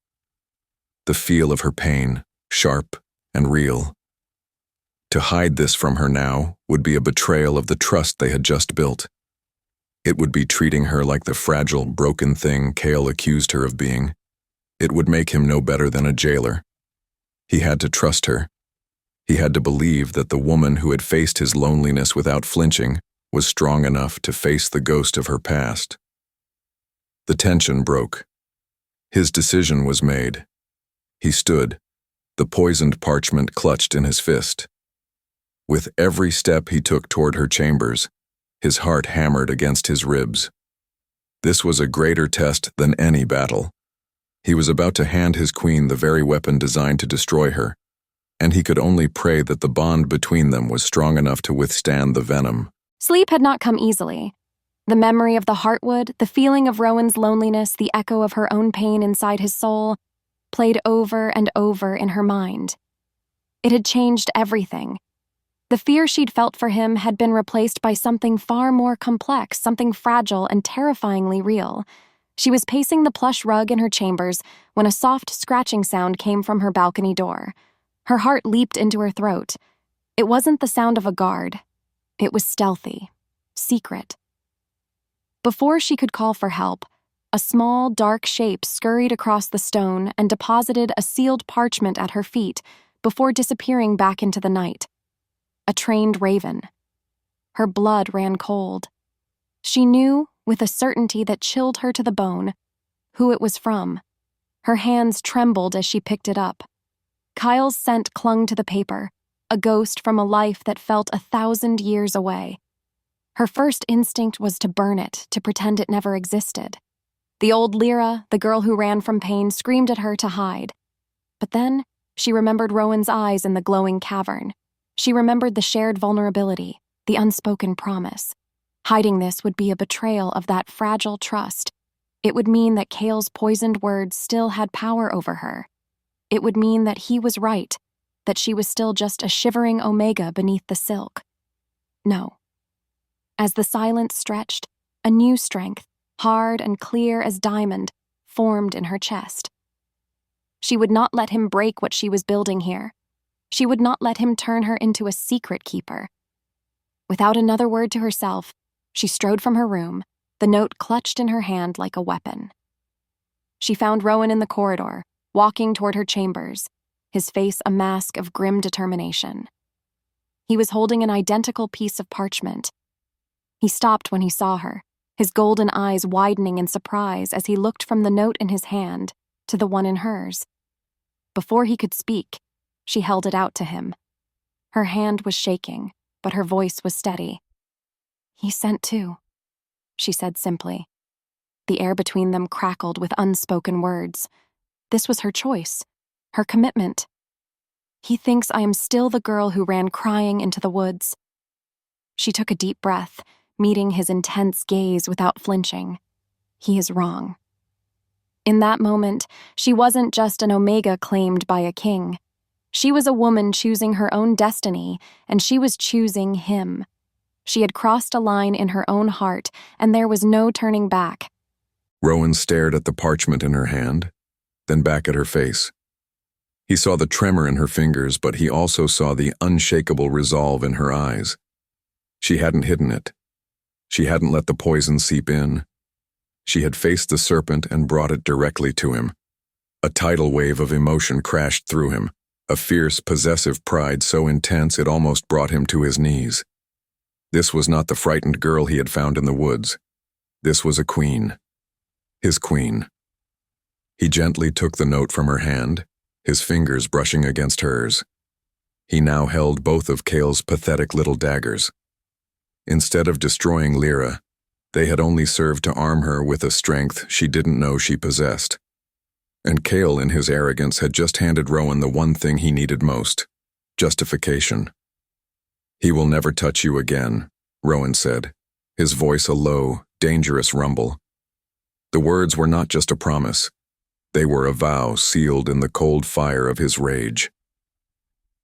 The feel of her pain, sharp and real. To hide this from her now would be a betrayal of the trust they had just built. It would be treating her like the fragile, broken thing Cale accused her of being. It would make him no better than a jailer. He had to trust her. He had to believe that the woman who had faced his loneliness without flinching was strong enough to face the ghost of her past. The tension broke. His decision was made. He stood, the poisoned parchment clutched in his fist. With every step he took toward her chambers, his heart hammered against his ribs. This was a greater test than any battle. He was about to hand his queen the very weapon designed to destroy her, and he could only pray that the bond between them was strong enough to withstand the venom. Sleep had not come easily. The memory of the heartwood, the feeling of Rowan's loneliness, the echo of her own pain inside his soul, played over and over in her mind. It had changed everything. The fear she'd felt for him had been replaced by something far more complex, something fragile and terrifyingly real. She was pacing the plush rug in her chambers when a soft scratching sound came from her balcony door. Her heart leaped into her throat. It wasn't the sound of a guard. It was stealthy, secret. Before she could call for help, a small, dark shape scurried across the stone and deposited a sealed parchment at her feet before disappearing back into the night. A trained raven. Her blood ran cold. She knew, with a certainty that chilled her to the bone, who it was from. Her hands trembled as she picked it up. Kyle's scent clung to the paper, a ghost from a life that felt 1,000 years away. Her first instinct was to burn it, to pretend it never existed. The old Lyra, the girl who ran from pain, screamed at her to hide. But then, she remembered Rowan's eyes in the glowing cavern. She remembered the shared vulnerability, the unspoken promise. Hiding this would be a betrayal of that fragile trust. It would mean that Cale's poisoned words still had power over her. It would mean that he was right, that she was still just a shivering omega beneath the silk. No. As the silence stretched, a new strength, hard and clear as diamond, formed in her chest. She would not let him break what she was building here. She would not let him turn her into a secret keeper. Without another word to herself, she strode from her room, the note clutched in her hand like a weapon. She found Rowan in the corridor, walking toward her chambers, his face a mask of grim determination. He was holding an identical piece of parchment. He stopped when he saw her, his golden eyes widening in surprise as he looked from the note in his hand to the one in hers. Before he could speak, she held it out to him. Her hand was shaking, but her voice was steady. "He sent too," she said simply. The air between them crackled with unspoken words. This was her choice, her commitment. "He thinks I am still the girl who ran crying into the woods." She took a deep breath, meeting his intense gaze without flinching. He is wrong. In that moment, she wasn't just an omega claimed by a king. She was a woman choosing her own destiny, and she was choosing him. She had crossed a line in her own heart, and there was no turning back. Rowan stared at the parchment in her hand, then back at her face. He saw the tremor in her fingers, but he also saw the unshakable resolve in her eyes. She hadn't hidden it. She hadn't let the poison seep in. She had faced the serpent and brought it directly to him. A tidal wave of emotion crashed through him, a fierce, possessive pride so intense it almost brought him to his knees. This was not the frightened girl he had found in the woods. This was a queen. His queen. He gently took the note from her hand, his fingers brushing against hers. He now held both of Cale's pathetic little daggers. Instead of destroying Lyra, they had only served to arm her with a strength she didn't know she possessed. And Cale, in his arrogance, had just handed Rowan the one thing he needed most: justification. "He will never touch you again," Rowan said, his voice a low, dangerous rumble. The words were not just a promise. They were a vow sealed in the cold fire of his rage.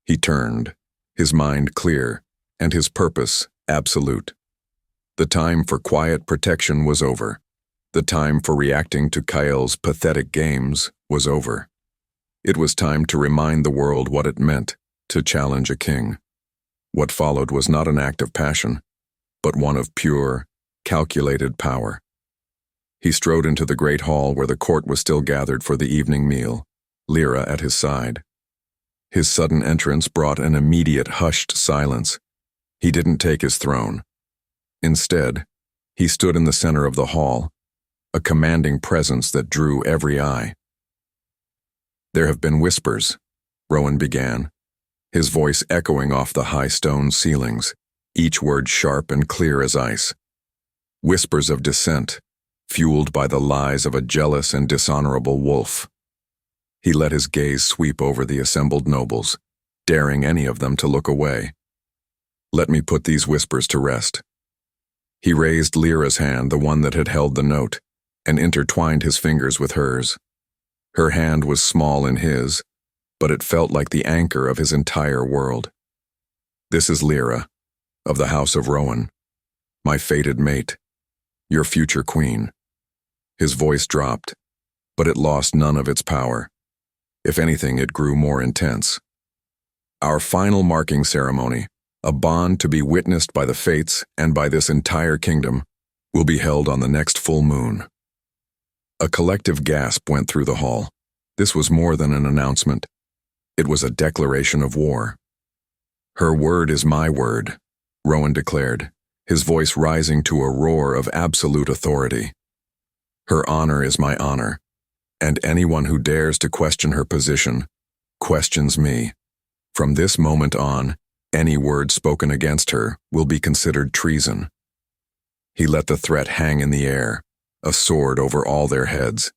He turned, his mind clear, and his purpose absolute. The time for quiet protection was over. The time for reacting to Kyle's pathetic games was over. It was time to remind the world what it meant to challenge a king. What followed was not an act of passion, but one of pure, calculated power. He strode into the great hall where the court was still gathered for the evening meal, Lyra at his side. His sudden entrance brought an immediate hushed silence. He didn't take his throne. Instead, he stood in the center of the hall, a commanding presence that drew every eye. "There have been whispers," Rowan began, his voice echoing off the high stone ceilings, each word sharp and clear as ice. Whispers of dissent, fueled by the lies of a jealous and dishonorable wolf. He let his gaze sweep over the assembled nobles, daring any of them to look away. "Let me put these whispers to rest." He raised Lyra's hand, the one that had held the note, and intertwined his fingers with hers. Her hand was small in his, but it felt like the anchor of his entire world. "This is Lyra, of the House of Rowan, my fated mate, your future queen." His voice dropped, but it lost none of its power. If anything, it grew more intense. "Our final marking ceremony, a bond to be witnessed by the fates and by this entire kingdom, will be held on the next full moon." A collective gasp went through the hall. This was more than an announcement. It was a declaration of war. "Her word is my word," Rowan declared, his voice rising to a roar of absolute authority. "Her honor is my honor, and anyone who dares to question her position questions me. From this moment on, any word spoken against her will be considered treason." He let the threat hang in the air, a sword over all their heads.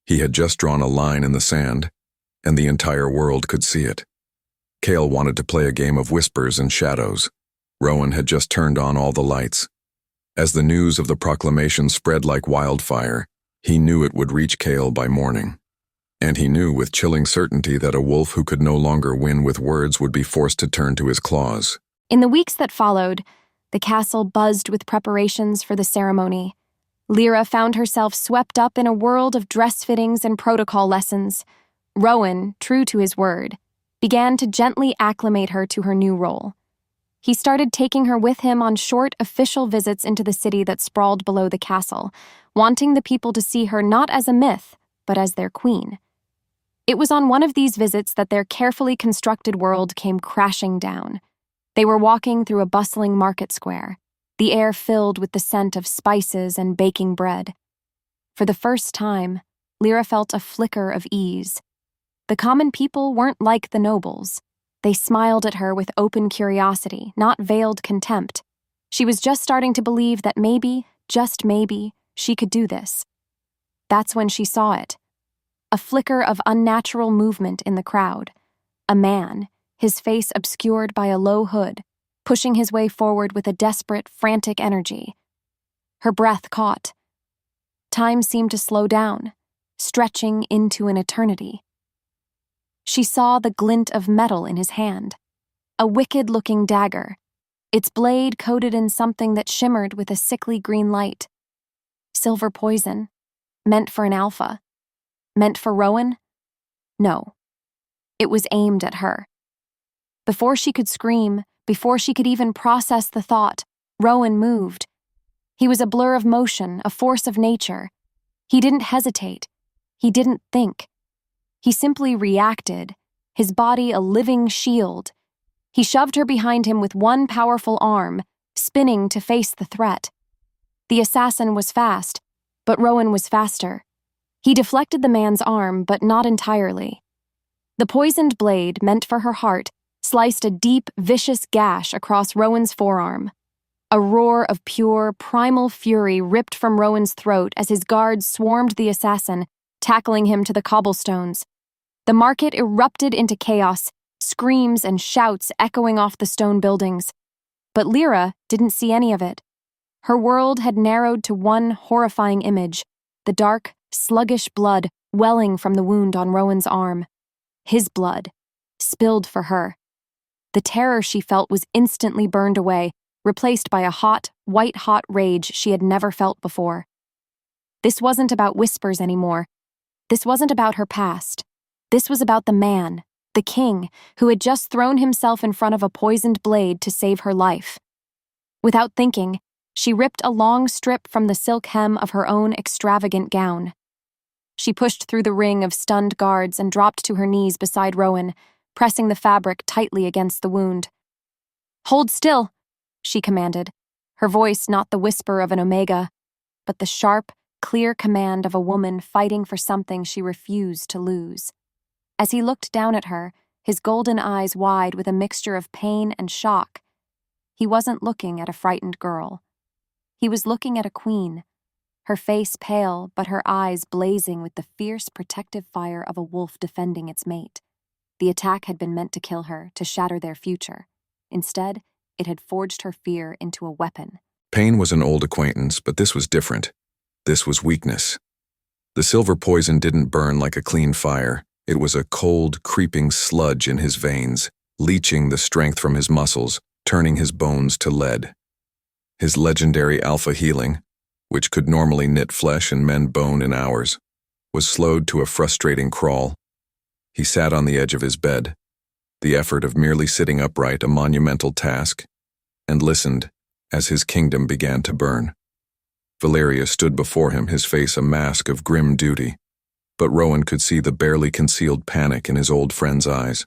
He had just drawn a line in the sand, and the entire world could see it. Cale wanted to play a game of whispers and shadows. Rowan had just turned on all the lights. As the news of the proclamation spread like wildfire, he knew it would reach Cale by morning. And he knew with chilling certainty that a wolf who could no longer win with words would be forced to turn to his claws. In the weeks that followed, the castle buzzed with preparations for the ceremony. Lyra found herself swept up in a world of dress fittings and protocol lessons. Rowan, true to his word, began to gently acclimate her to her new role. He started taking her with him on short official visits into the city that sprawled below the castle, wanting the people to see her not as a myth, but as their queen. It was on one of these visits that their carefully constructed world came crashing down. They were walking through a bustling market square, the air filled with the scent of spices and baking bread. For the first time, Lyra felt a flicker of ease. The common people weren't like the nobles. They smiled at her with open curiosity, not veiled contempt. She was just starting to believe that maybe, just maybe, she could do this. That's when she saw it. A flicker of unnatural movement in the crowd. A man, his face obscured by a low hood, pushing his way forward with a desperate, frantic energy. Her breath caught. Time seemed to slow down, stretching into an eternity. She saw the glint of metal in his hand, a wicked-looking dagger, its blade coated in something that shimmered with a sickly green light. Silver poison, meant for an alpha. Meant for Rowan? No. It was aimed at her. Before she could scream, before she could even process the thought, Rowan moved. He was a blur of motion, a force of nature. He didn't hesitate. He didn't think. He simply reacted, his body a living shield. He shoved her behind him with one powerful arm, spinning to face the threat. The assassin was fast, but Rowan was faster. He deflected the man's arm, but not entirely. The poisoned blade, meant for her heart, sliced a deep, vicious gash across Rowan's forearm. A roar of pure, primal fury ripped from Rowan's throat as his guards swarmed the assassin, tackling him to the cobblestones. The market erupted into chaos, screams and shouts echoing off the stone buildings. But Lyra didn't see any of it. Her world had narrowed to one horrifying image, the dark, sluggish blood welling from the wound on Rowan's arm. His blood, spilled for her. The terror she felt was instantly burned away, replaced by a hot, white-hot rage she had never felt before. This wasn't about whispers anymore. This wasn't about her past. This was about the man, the king, who had just thrown himself in front of a poisoned blade to save her life. Without thinking, she ripped a long strip from the silk hem of her own extravagant gown. She pushed through the ring of stunned guards and dropped to her knees beside Rowan, pressing the fabric tightly against the wound. "Hold still," she commanded, her voice not the whisper of an omega, but the sharp, clear command of a woman fighting for something she refused to lose. As he looked down at her, his golden eyes wide with a mixture of pain and shock, he wasn't looking at a frightened girl. He was looking at a queen, her face pale but her eyes blazing with the fierce protective fire of a wolf defending its mate. The attack had been meant to kill her, to shatter their future. Instead, it had forged her fear into a weapon. Pain was an old acquaintance, but this was different. This was weakness. The silver poison didn't burn like a clean fire. It was a cold, creeping sludge in his veins, leaching the strength from his muscles, turning his bones to lead. His legendary alpha healing, which could normally knit flesh and mend bone in hours, was slowed to a frustrating crawl. He sat on the edge of his bed, the effort of merely sitting upright a monumental task, and listened as his kingdom began to burn. Valeria stood before him, his face a mask of grim duty, but Rowan could see the barely concealed panic in his old friend's eyes.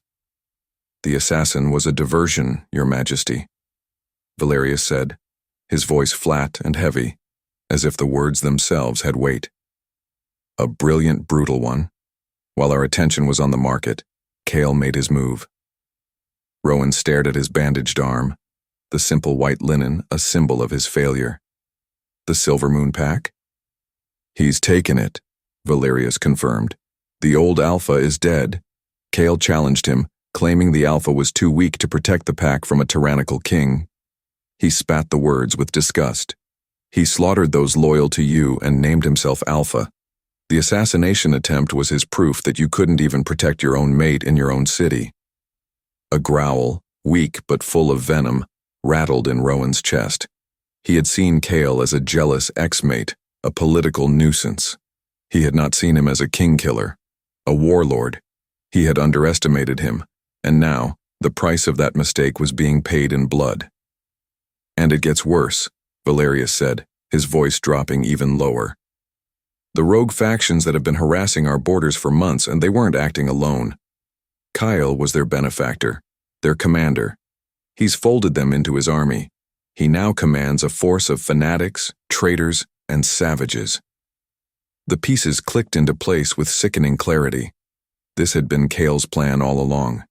"The assassin was a diversion, Your Majesty," Valeria said, his voice flat and heavy, as if the words themselves had weight. "A brilliant, brutal one." While our attention was on the market, Cale made his move. Rowan stared at his bandaged arm, the simple white linen a symbol of his failure. "The Silver Moon Pack?" "He's taken it," Valerius confirmed. "The old Alpha is dead." Cale challenged him, claiming the Alpha was too weak to protect the pack from a tyrannical king. He spat the words with disgust. "He slaughtered those loyal to you and named himself Alpha. The assassination attempt was his proof that you couldn't even protect your own mate in your own city." A growl, weak but full of venom, rattled in Rowan's chest. He had seen Cale as a jealous ex-mate, a political nuisance. He had not seen him as a king-killer, a warlord. He had underestimated him, and now the price of that mistake was being paid in blood. "And it gets worse," Valerius said, his voice dropping even lower. "The rogue factions that have been harassing our borders for months, and they weren't acting alone. Kyle was their benefactor, their commander. He's folded them into his army. He now commands a force of fanatics, traitors, and savages." The pieces clicked into place with sickening clarity. This had been Cale's plan all along.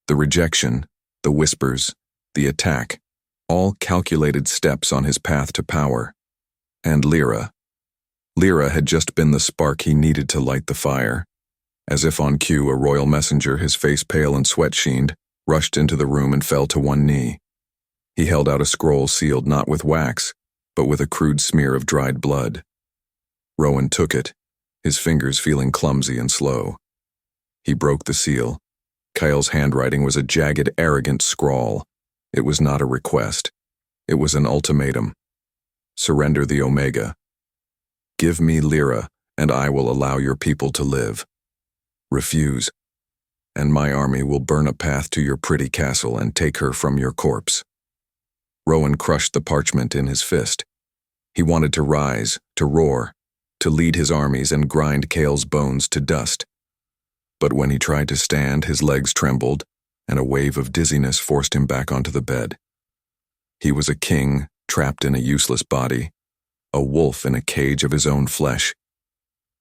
The rejection, the whispers, the attack, all calculated steps on his path to power. And Lyra. Lyra had just been the spark he needed to light the fire. As if on cue, a royal messenger, his face pale and sweat-sheened, rushed into the room and fell to one knee. He held out a scroll sealed not with wax, but with a crude smear of dried blood. Rowan took it, his fingers feeling clumsy and slow. He broke the seal. Kyle's handwriting was a jagged, arrogant scrawl. It was not a request. It was an ultimatum. Surrender the Omega. Give me Lyra, and I will allow your people to live. Refuse, and my army will burn a path to your pretty castle and take her from your corpse. Rowan crushed the parchment in his fist. He wanted to rise, to roar, to lead his armies and grind Cale's bones to dust. But when he tried to stand, his legs trembled, and a wave of dizziness forced him back onto the bed. He was a king trapped in a useless body, a wolf in a cage of his own flesh.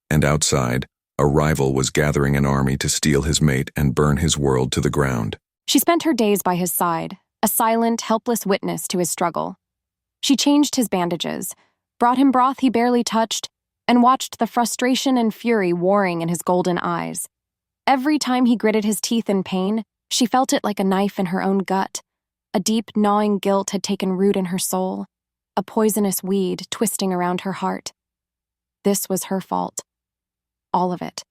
And outside, a rival was gathering an army to steal his mate and burn his world to the ground. She spent her days by his side, a silent, helpless witness to his struggle. She changed his bandages, brought him broth he barely touched, and watched the frustration and fury warring in his golden eyes. Every time he gritted his teeth in pain, she felt it like a knife in her own gut. A deep, gnawing guilt had taken root in her soul, a poisonous weed twisting around her heart. This was her fault. all of it.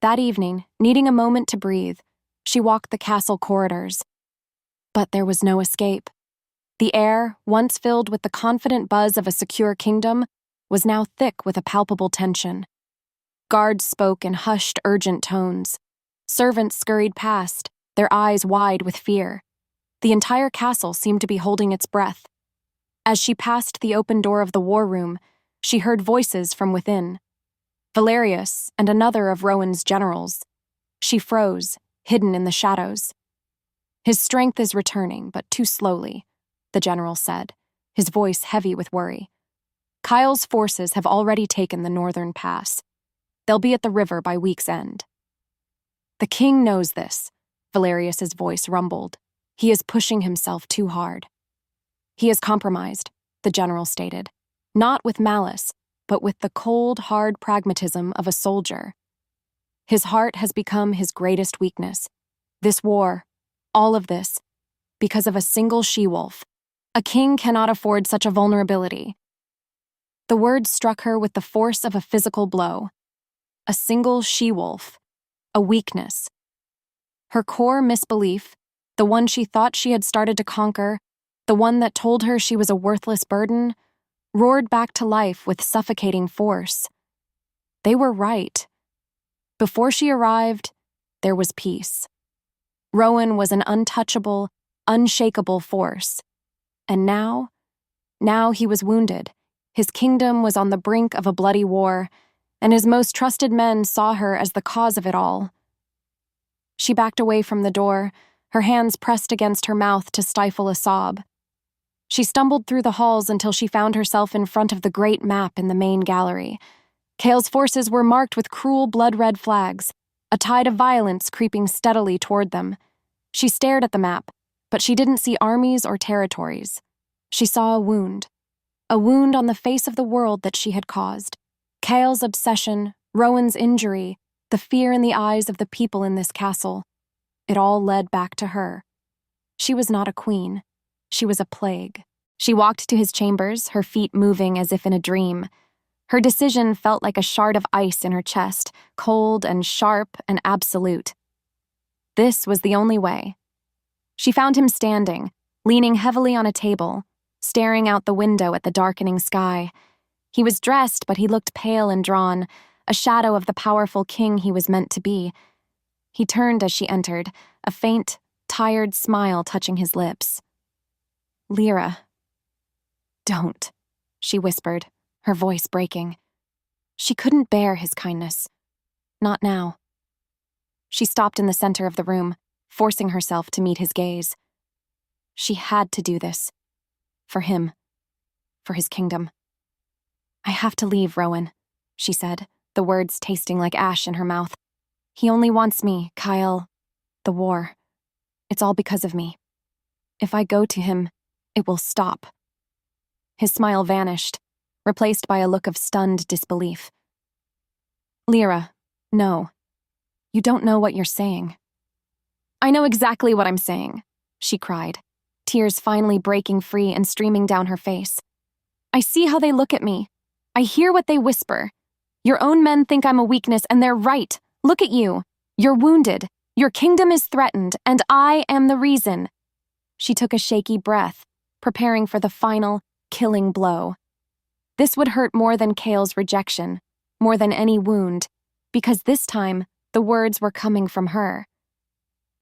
That evening, needing a moment to breathe, she walked the castle corridors. But there was no escape. The air, once filled with the confident buzz of a secure kingdom, was now thick with a palpable tension. Guards spoke in hushed, urgent tones. Servants scurried past, their eyes wide with fear. The entire castle seemed to be holding its breath. As she passed the open door of the war room, she heard voices from within. Valerius and another of Rowan's generals. She froze, hidden in the shadows. "His strength is returning, but too slowly," the general said, his voice heavy with worry. "Kyle's forces have already taken the northern pass. They'll be at the river by week's end." "The king knows this," Valerius's voice rumbled. "He is pushing himself too hard." "He is compromised," the general stated, not with malice, but with the cold, hard pragmatism of a soldier. "His heart has become his greatest weakness. This war, all of this, because of a single she-wolf. A king cannot afford such a vulnerability." The words struck her with the force of a physical blow. A single she-wolf, a weakness. Her core misbelief, the one she thought she had started to conquer, the one that told her she was a worthless burden, roared back to life with suffocating force. They were right. Before she arrived, there was peace. Rowan was an untouchable, unshakable force. And now he was wounded. His kingdom was on the brink of a bloody war, and his most trusted men saw her as the cause of it all. She backed away from the door, her hands pressed against her mouth to stifle a sob. She stumbled through the halls until she found herself in front of the great map in the main gallery. Kale's forces were marked with cruel blood-red flags, a tide of violence creeping steadily toward them. She stared at the map, but she didn't see armies or territories. She saw a wound on the face of the world that she had caused. Kale's obsession, Rowan's injury, the fear in the eyes of the people in this castle. It all led back to her. She was not a queen. She was a plague. She walked to his chambers, her feet moving as if in a dream. Her decision felt like a shard of ice in her chest, cold and sharp and absolute. This was the only way. She found him standing, leaning heavily on a table, staring out the window at the darkening sky. He was dressed, but he looked pale and drawn, a shadow of the powerful king he was meant to be. He turned as she entered, a faint, tired smile touching his lips. "Lyra." "Don't," she whispered, her voice breaking. She couldn't bear his kindness. Not now. She stopped in the center of the room, forcing herself to meet his gaze. She had to do this. For him. For his kingdom. "I have to leave, Rowan," she said, the words tasting like ash in her mouth. "He only wants me, Kyle. The war. It's all because of me. If I go to him, it will stop." His smile vanished, replaced by a look of stunned disbelief. "Lyra, no. You don't know what you're saying." "I know exactly what I'm saying," she cried, tears finally breaking free and streaming down her face. "I see how they look at me. I hear what they whisper. Your own men think I'm a weakness, and they're right. Look at you. You're wounded. Your kingdom is threatened, and I am the reason." She took a shaky breath, preparing for the final, killing blow. This would hurt more than Kale's rejection, more than any wound, because this time, the words were coming from her.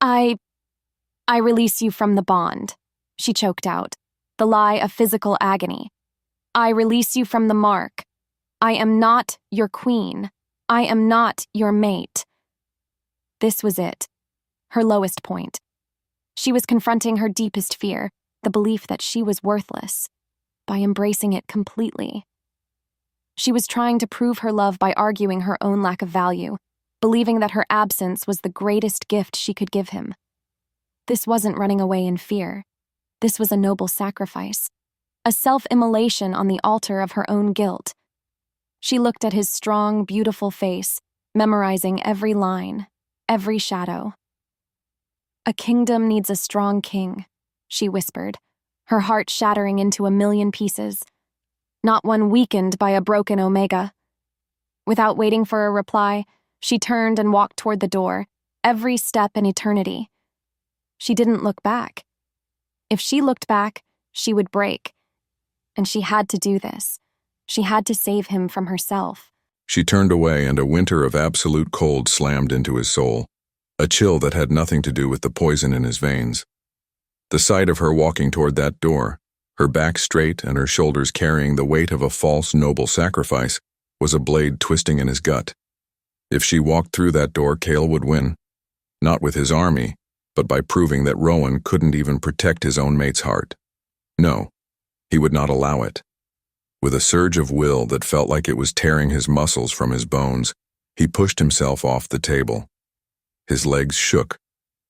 I release you from the bond," she choked out, the lie of physical agony. "I release you from the mark. I am not your queen. I am not your mate." This was it, her lowest point. She was confronting her deepest fear, the belief that she was worthless, by embracing it completely. She was trying to prove her love by arguing her own lack of value, believing that her absence was the greatest gift she could give him. This wasn't running away in fear. This was a noble sacrifice, a self-immolation on the altar of her own guilt. She looked at his strong, beautiful face, memorizing every line, every shadow. "A kingdom needs a strong king," she whispered, her heart shattering into a million pieces. "Not one weakened by a broken Omega." Without waiting for a reply, she turned and walked toward the door, every step an eternity. She didn't look back. If she looked back, she would break. And she had to do this. She had to save him from herself. She turned away, and a winter of absolute cold slammed into his soul, a chill that had nothing to do with the poison in his veins. The sight of her walking toward that door, her back straight and her shoulders carrying the weight of a false, noble sacrifice, was a blade twisting in his gut. If she walked through that door, Cale would win. Not with his army, but by proving that Rowan couldn't even protect his own mate's heart. No, he would not allow it. With a surge of will that felt like it was tearing his muscles from his bones, he pushed himself off the table. His legs shook,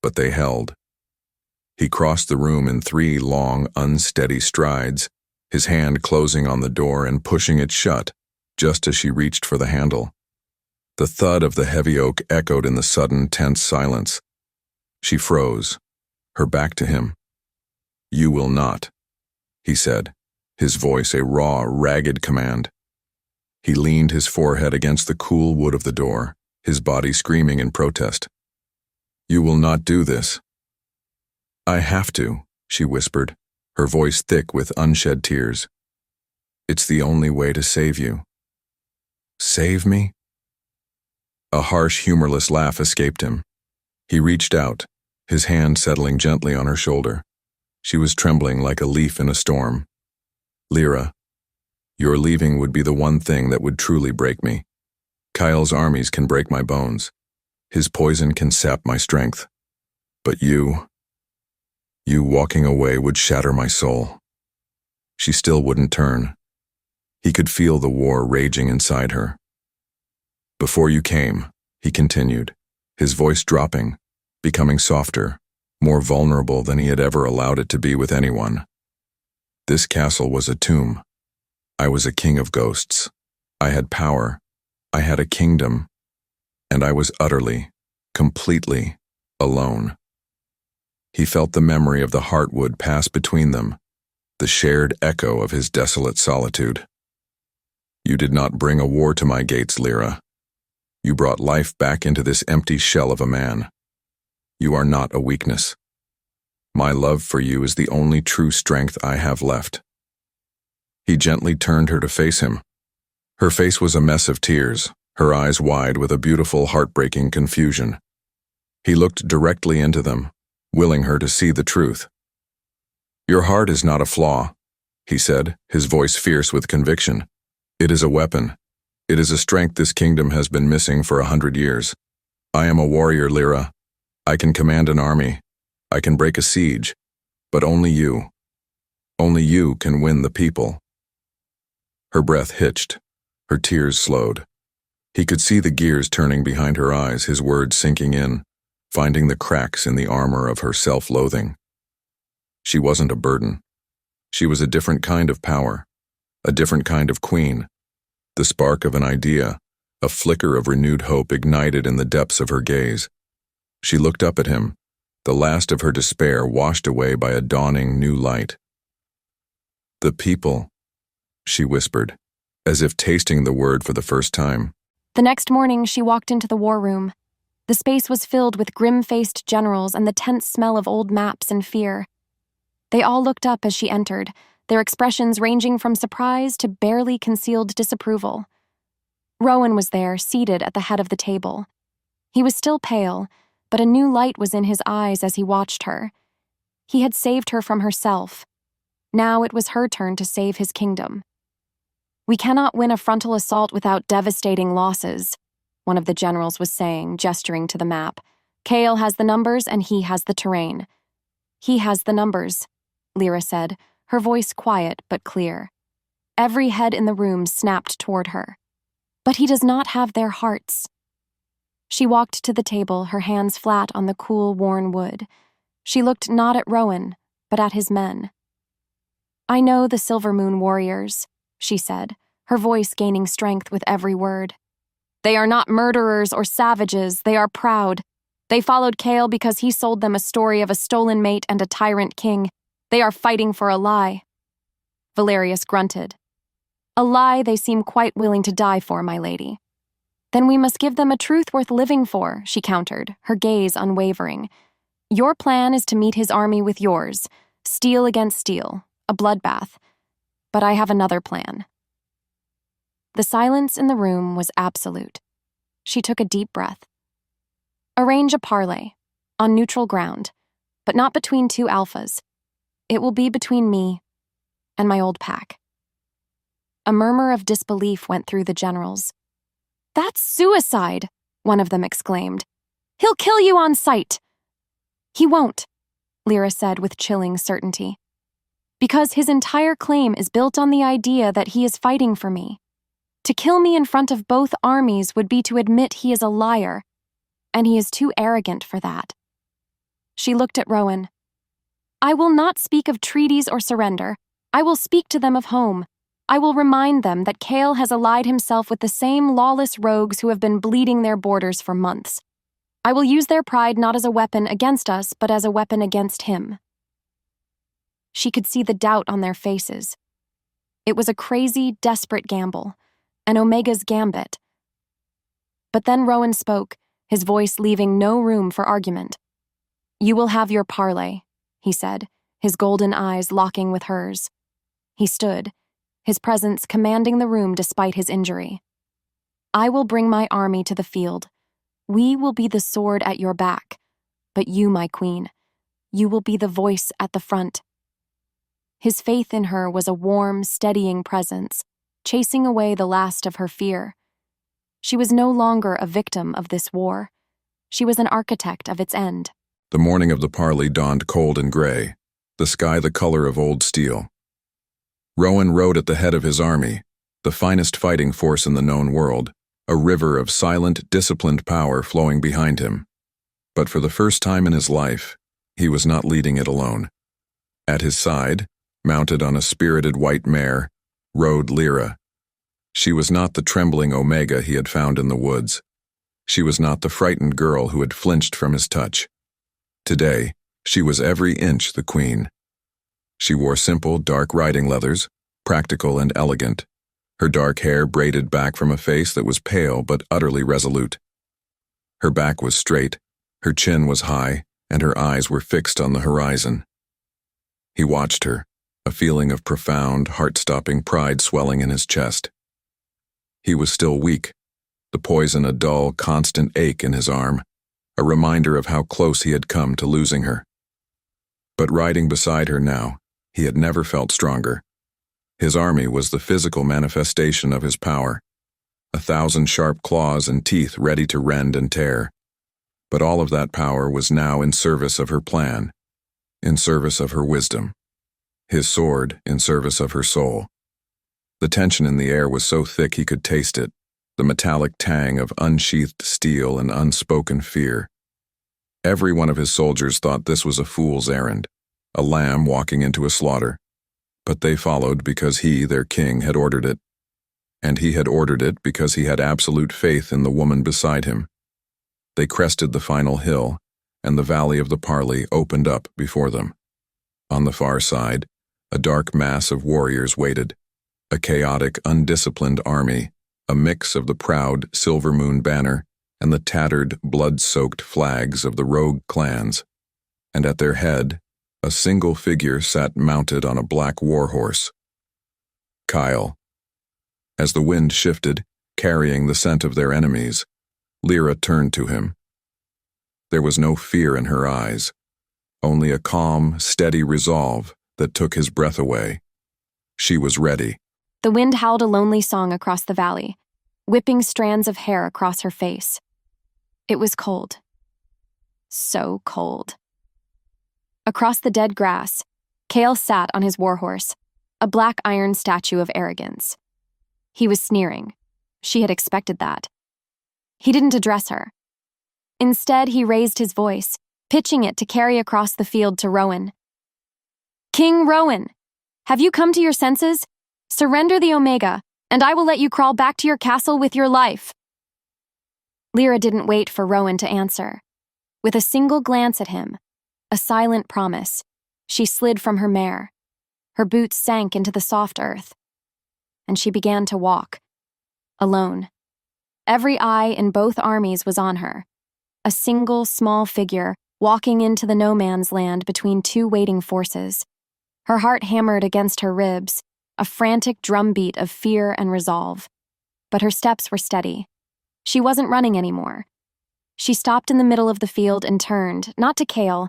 but they held. He crossed the room in 3 long, unsteady strides, his hand closing on the door and pushing it shut, just as she reached for the handle. The thud of the heavy oak echoed in the sudden, tense silence. She froze, her back to him. "You will not," he said, his voice a raw, ragged command. He leaned his forehead against the cool wood of the door, his body screaming in protest. "You will not do this." "I have to," she whispered, her voice thick with unshed tears. "It's the only way to save you." "Save me?" A harsh, humorless laugh escaped him. He reached out, his hand settling gently on her shoulder. She was trembling like a leaf in a storm. "Lyra, your leaving would be the one thing that would truly break me. Kyle's armies can break my bones. His poison can sap my strength. But you walking away would shatter my soul." She still wouldn't turn. He could feel the war raging inside her. "Before you came," he continued, his voice dropping, becoming softer, more vulnerable than he had ever allowed it to be with anyone. "This castle was a tomb. I was a king of ghosts. I had power. I had a kingdom. And I was utterly, completely alone." He felt the memory of the heartwood pass between them, the shared echo of his desolate solitude. "You did not bring a war to my gates, Lyra. You brought life back into this empty shell of a man. You are not a weakness. My love for you is the only true strength I have left." He gently turned her to face him. Her face was a mess of tears, her eyes wide with a beautiful, heartbreaking confusion. He looked directly into them, willing her to see the truth. "Your heart is not a flaw," he said, his voice fierce with conviction. "It is a weapon. It is a strength this kingdom has been missing for 100 years. I am a warrior, Lyra. I can command an army. I can break a siege. But only you can win the people." Her breath hitched. Her tears slowed. He could see the gears turning behind her eyes, his words sinking in, finding the cracks in the armor of her self-loathing. She wasn't a burden. She was a different kind of power, a different kind of queen. The spark of an idea, a flicker of renewed hope ignited in the depths of her gaze. She looked up at him, the last of her despair washed away by a dawning new light. "The people," she whispered, as if tasting the word for the first time. The next morning, she walked into the war room. The space was filled with grim-faced generals and the tense smell of old maps and fear. They all looked up as she entered, their expressions ranging from surprise to barely concealed disapproval. Rowan was there, seated at the head of the table. He was still pale, but a new light was in his eyes as he watched her. He had saved her from herself. Now it was her turn to save his kingdom. "We cannot win a frontal assault without devastating losses," one of the generals was saying, gesturing to the map. "Cale has the numbers and he has the terrain." "He has the numbers," Lyra said, her voice quiet but clear. Every head in the room snapped toward her. "But he does not have their hearts." She walked to the table, her hands flat on the cool, worn wood. She looked not at Rowan, but at his men. "I know the Silver Moon warriors," she said, her voice gaining strength with every word. "They are not murderers or savages, they are proud. They followed Cale because he sold them a story of a stolen mate and a tyrant king. They are fighting for a lie." Valerius grunted. "A lie they seem quite willing to die for, my lady." Then we must give them a truth worth living for, she countered, her gaze unwavering. Your plan is to meet his army with yours, steel against steel, a bloodbath. But I have another plan. The silence in the room was absolute. She took a deep breath. Arrange a parley, on neutral ground, but not between two alphas. It will be between me and my old pack. A murmur of disbelief went through the generals. That's suicide, one of them exclaimed. He'll kill you on sight. He won't, Lyra said with chilling certainty. Because his entire claim is built on the idea that he is fighting for me. To kill me in front of both armies would be to admit he is a liar, and he is too arrogant for that. She looked at Rowan. I will not speak of treaties or surrender. I will speak to them of home. I will remind them that Kale has allied himself with the same lawless rogues who have been bleeding their borders for months. I will use their pride not as a weapon against us, but as a weapon against him. She could see the doubt on their faces. It was a crazy, desperate gamble, an Omega's gambit. But then Rowan spoke, his voice leaving no room for argument. You will have your parley, he said, his golden eyes locking with hers. He stood, his presence commanding the room despite his injury. I will bring my army to the field. We will be the sword at your back, but you, my queen, you will be the voice at the front. His faith in her was a warm, steadying presence, chasing away the last of her fear. She was no longer a victim of this war. She was an architect of its end. The morning of the parley dawned cold and gray, the sky the color of old steel. Rowan rode at the head of his army, the finest fighting force in the known world, a river of silent, disciplined power flowing behind him. But for the first time in his life, he was not leading it alone. At his side, mounted on a spirited white mare, rode Lyra. She was not the trembling Omega he had found in the woods. She was not the frightened girl who had flinched from his touch. Today, she was every inch the queen. She wore simple, dark riding leathers, practical and elegant, her dark hair braided back from a face that was pale but utterly resolute. Her back was straight, her chin was high, and her eyes were fixed on the horizon. He watched her, a feeling of profound, heart-stopping pride swelling in his chest. He was still weak, the poison a dull, constant ache in his arm, a reminder of how close he had come to losing her. But riding beside her now, he had never felt stronger. His army was the physical manifestation of his power, 1,000 sharp claws and teeth ready to rend and tear. But all of that power was now in service of her plan, in service of her wisdom, his sword in service of her soul. The tension in the air was so thick he could taste it, the metallic tang of unsheathed steel and unspoken fear. Every one of his soldiers thought this was a fool's errand, a lamb walking into a slaughter. But they followed because he, their king, had ordered it. And he had ordered it because he had absolute faith in the woman beside him. They crested the final hill, and the valley of the parley opened up before them. On the far side, a dark mass of warriors waited, a chaotic, undisciplined army, a mix of the proud silver moon banner and the tattered, blood-soaked flags of the rogue clans. And at their head, a single figure sat mounted on a black warhorse. Kyle. As the wind shifted, carrying the scent of their enemies, Lyra turned to him. There was no fear in her eyes, only a calm, steady resolve that took his breath away. She was ready. The wind howled a lonely song across the valley, whipping strands of hair across her face. It was cold. So cold. Across the dead grass, Kale sat on his warhorse, a black iron statue of arrogance. He was sneering. She had expected that. He didn't address her. Instead, he raised his voice, pitching it to carry across the field to Rowan. King Rowan, have you come to your senses? Surrender the Omega, and I will let you crawl back to your castle with your life. Lyra didn't wait for Rowan to answer. With a single glance at him, a silent promise, she slid from her mare. Her boots sank into the soft earth, and she began to walk, alone, Every eye in both armies was on her. A single small figure walking into the no man's land between two waiting forces. Her heart hammered against her ribs, a frantic drumbeat of fear and resolve. But her steps were steady. She wasn't running anymore. She stopped in the middle of the field and turned, not to Kale,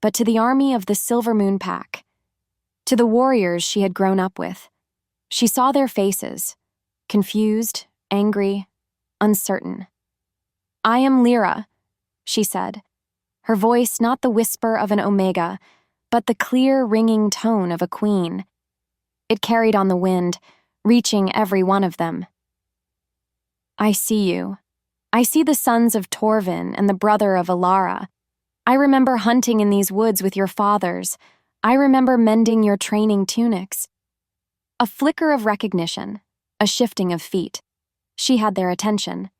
but to the army of the Silver Moon Pack. To the warriors she had grown up with. She saw their faces, confused, angry, uncertain. "I am Lyra," she said, her voice not the whisper of an omega, but the clear, ringing tone of a queen. It carried on the wind, reaching every one of them. "I see you. I see the sons of Torvin and the brother of Alara. I remember hunting in these woods with your fathers. I remember mending your training tunics." A flicker of recognition, a shifting of feet. She had their attention.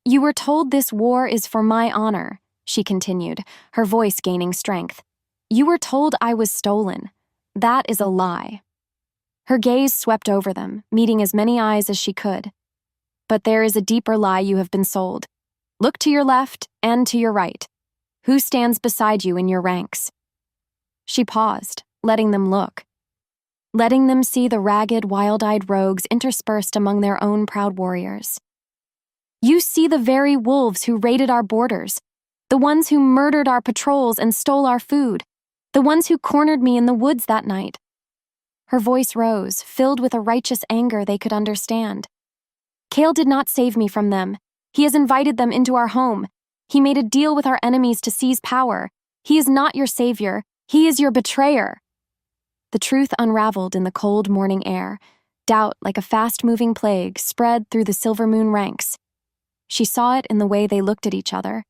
"You were told this war is for my honor," she continued, her voice gaining strength. "You were told I was stolen. That is a lie." Her gaze swept over them, meeting as many eyes as she could. "But there is a deeper lie you have been sold. Look to your left and to your right. Who stands beside you in your ranks?" She paused, letting them look. Letting them see the ragged, wild-eyed rogues interspersed among their own proud warriors. "You see the very wolves who raided our borders, the ones who murdered our patrols and stole our food, the ones who cornered me in the woods that night." Her voice rose, filled with a righteous anger they could understand. "Kale did not save me from them. He has invited them into our home. He made a deal with our enemies to seize power. He is not your savior. He is your betrayer." The truth unraveled in the cold morning air. Doubt, like a fast-moving plague, spread through the Silver Moon ranks. She saw it in the way they looked at each other,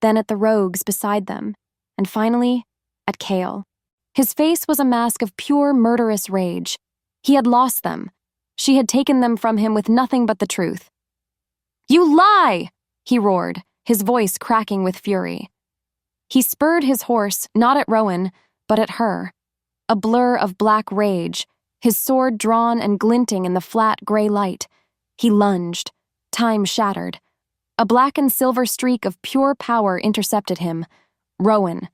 then at the rogues beside them, and finally, at Kale. His face was a mask of pure, murderous rage. He had lost them. She had taken them from him with nothing but the truth. "You lie!" he roared, his voice cracking with fury. He spurred his horse, not at Rowan, but at her. A blur of black rage, his sword drawn and glinting in the flat gray light. He lunged. Time shattered. A black and silver streak of pure power intercepted him. Rowan.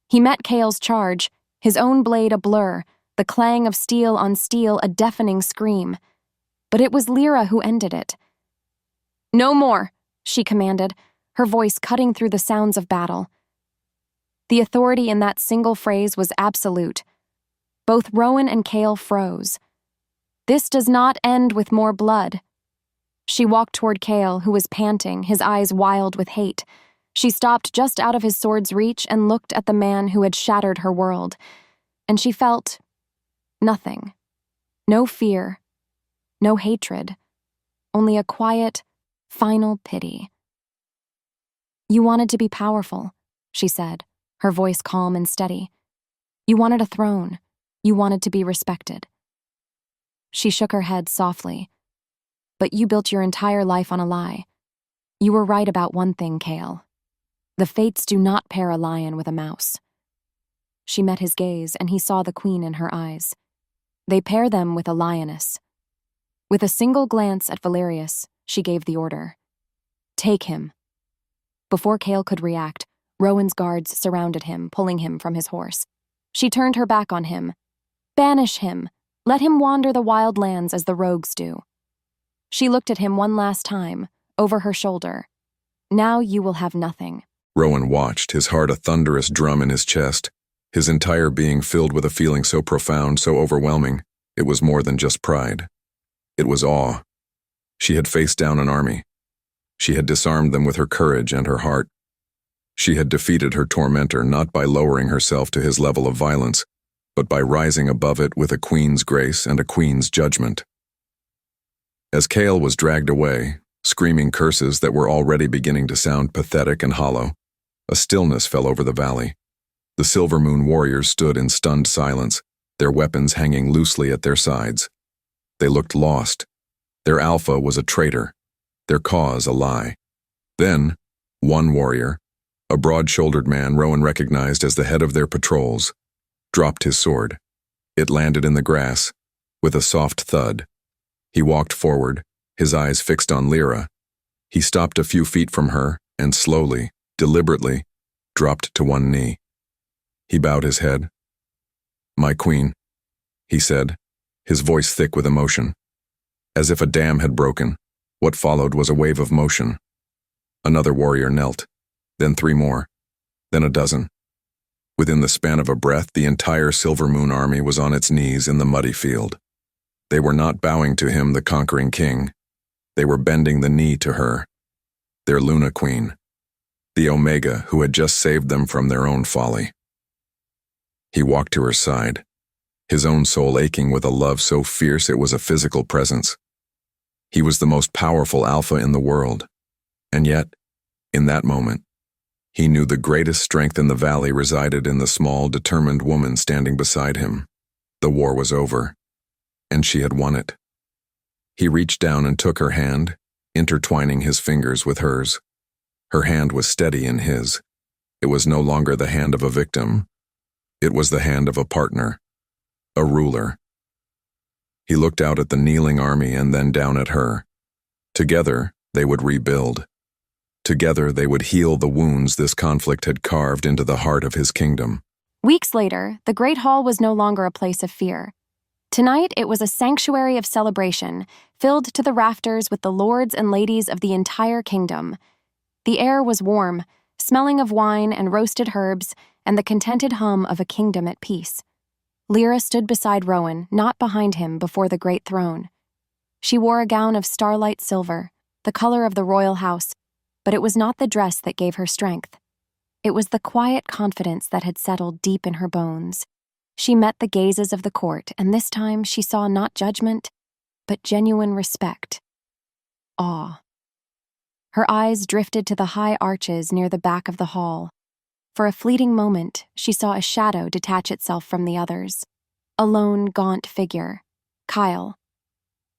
He met Kale's charge, his own blade a blur, the clang of steel on steel a deafening scream. But it was Lyra who ended it. "No more," she commanded, her voice cutting through the sounds of battle. The authority in that single phrase was absolute. Both Rowan and Kale froze. "This does not end with more blood." She walked toward Kale, who was panting, his eyes wild with hate. She stopped just out of his sword's reach and looked at the man who had shattered her world. And she felt nothing. No fear. No hatred. Only a quiet, final pity. "You wanted to be powerful," she said, her voice calm and steady. "You wanted a throne. You wanted to be respected." She shook her head softly. "But you built your entire life on a lie. You were right about one thing, Kale. The fates do not pair a lion with a mouse." She met his gaze, and he saw the queen in her eyes. "They pair them with a lioness." With a single glance at Valerius, she gave the order. "Take him." Before Kale could react, Rowan's guards surrounded him, pulling him from his horse. She turned her back on him. "Banish him. Let him wander the wild lands as the rogues do." She looked at him one last time, over her shoulder. "Now you will have nothing." Rowan watched, his heart a thunderous drum in his chest, his entire being filled with a feeling so profound, so overwhelming, it was more than just pride. It was awe. She had faced down an army. She had disarmed them with her courage and her heart. She had defeated her tormentor not by lowering herself to his level of violence, but by rising above it with a queen's grace and a queen's judgment. As Kale was dragged away, screaming curses that were already beginning to sound pathetic and hollow, a stillness fell over the valley. The Silver Moon warriors stood in stunned silence, their weapons hanging loosely at their sides. They looked lost. Their alpha was a traitor, their cause a lie. Then, one warrior, a broad-shouldered man Rowan recognized as the head of their patrols, dropped his sword. It landed in the grass, with a soft thud. He walked forward, his eyes fixed on Lyra. He stopped a few feet from her and slowly, deliberately, dropped to one knee. He bowed his head. "My queen," he said, his voice thick with emotion. As if a dam had broken, what followed was a wave of motion. Another warrior knelt, then 3 more, then a dozen. Within the span of a breath, the entire Silver Moon army was on its knees in the muddy field. They were not bowing to him, the conquering king. They were bending the knee to her, their Luna Queen, the Omega who had just saved them from their own folly. He walked to her side, his own soul aching with a love so fierce it was a physical presence. He was the most powerful alpha in the world, and yet, in that moment, he knew the greatest strength in the valley resided in the small, determined woman standing beside him. The war was over, and she had won it. He reached down and took her hand, intertwining his fingers with hers. Her hand was steady in his. It was no longer the hand of a victim. It was the hand of a partner, a ruler. He looked out at the kneeling army and then down at her. Together, they would rebuild. Together, they would heal the wounds this conflict had carved into the heart of his kingdom. Weeks later, the Great Hall was no longer a place of fear. Tonight, it was a sanctuary of celebration, filled to the rafters with the lords and ladies of the entire kingdom. The air was warm, smelling of wine and roasted herbs, and the contented hum of a kingdom at peace. Lyra stood beside Rowan, not behind him, before the great throne. She wore a gown of starlight silver, the color of the royal house, but it was not the dress that gave her strength. It was the quiet confidence that had settled deep in her bones. She met the gazes of the court, and this time she saw not judgment, but genuine respect. Awe. Her eyes drifted to the high arches near the back of the hall. For a fleeting moment, she saw a shadow detach itself from the others. A lone, gaunt figure. Kyle.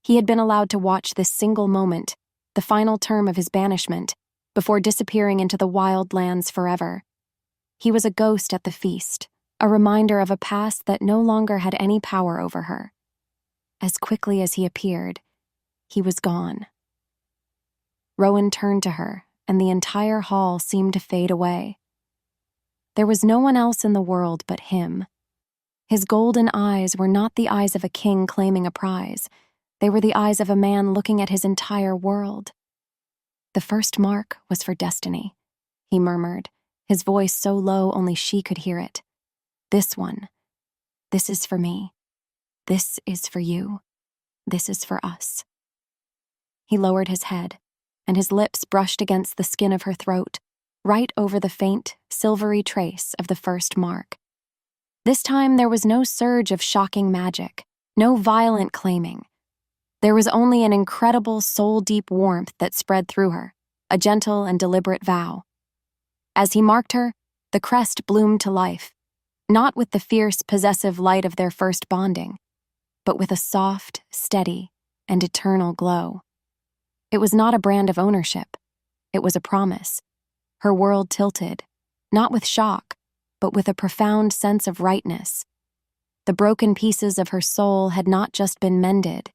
He had been allowed to watch this single moment, the final term of his banishment, before disappearing into the wild lands forever. He was a ghost at the feast, a reminder of a past that no longer had any power over her. As quickly as he appeared, he was gone. Rowan turned to her, and the entire hall seemed to fade away. There was no one else in the world but him. His golden eyes were not the eyes of a king claiming a prize. They were the eyes of a man looking at his entire world. "The first mark was for destiny," he murmured, his voice so low only she could hear it. "This one. This is for me. This is for you. This is for us." He lowered his head, and his lips brushed against the skin of her throat, right over the faint, silvery trace of the first mark. This time there was no surge of shocking magic, no violent claiming. There was only an incredible soul-deep warmth that spread through her, a gentle and deliberate vow. As he marked her, the crest bloomed to life, not with the fierce, possessive light of their first bonding, but with a soft, steady, and eternal glow. It was not a brand of ownership. It was a promise. Her world tilted, not with shock, but with a profound sense of rightness. The broken pieces of her soul had not just been mended.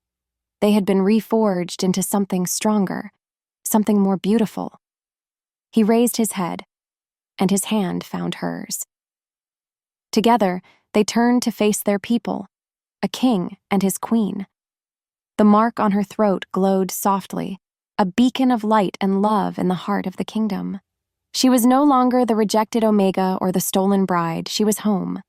They had been reforged into something stronger, something more beautiful. He raised his head, and his hand found hers. Together, they turned to face their people, a king and his queen. The mark on her throat glowed softly, a beacon of light and love in the heart of the kingdom. She was no longer the rejected Omega or the stolen bride. She was home.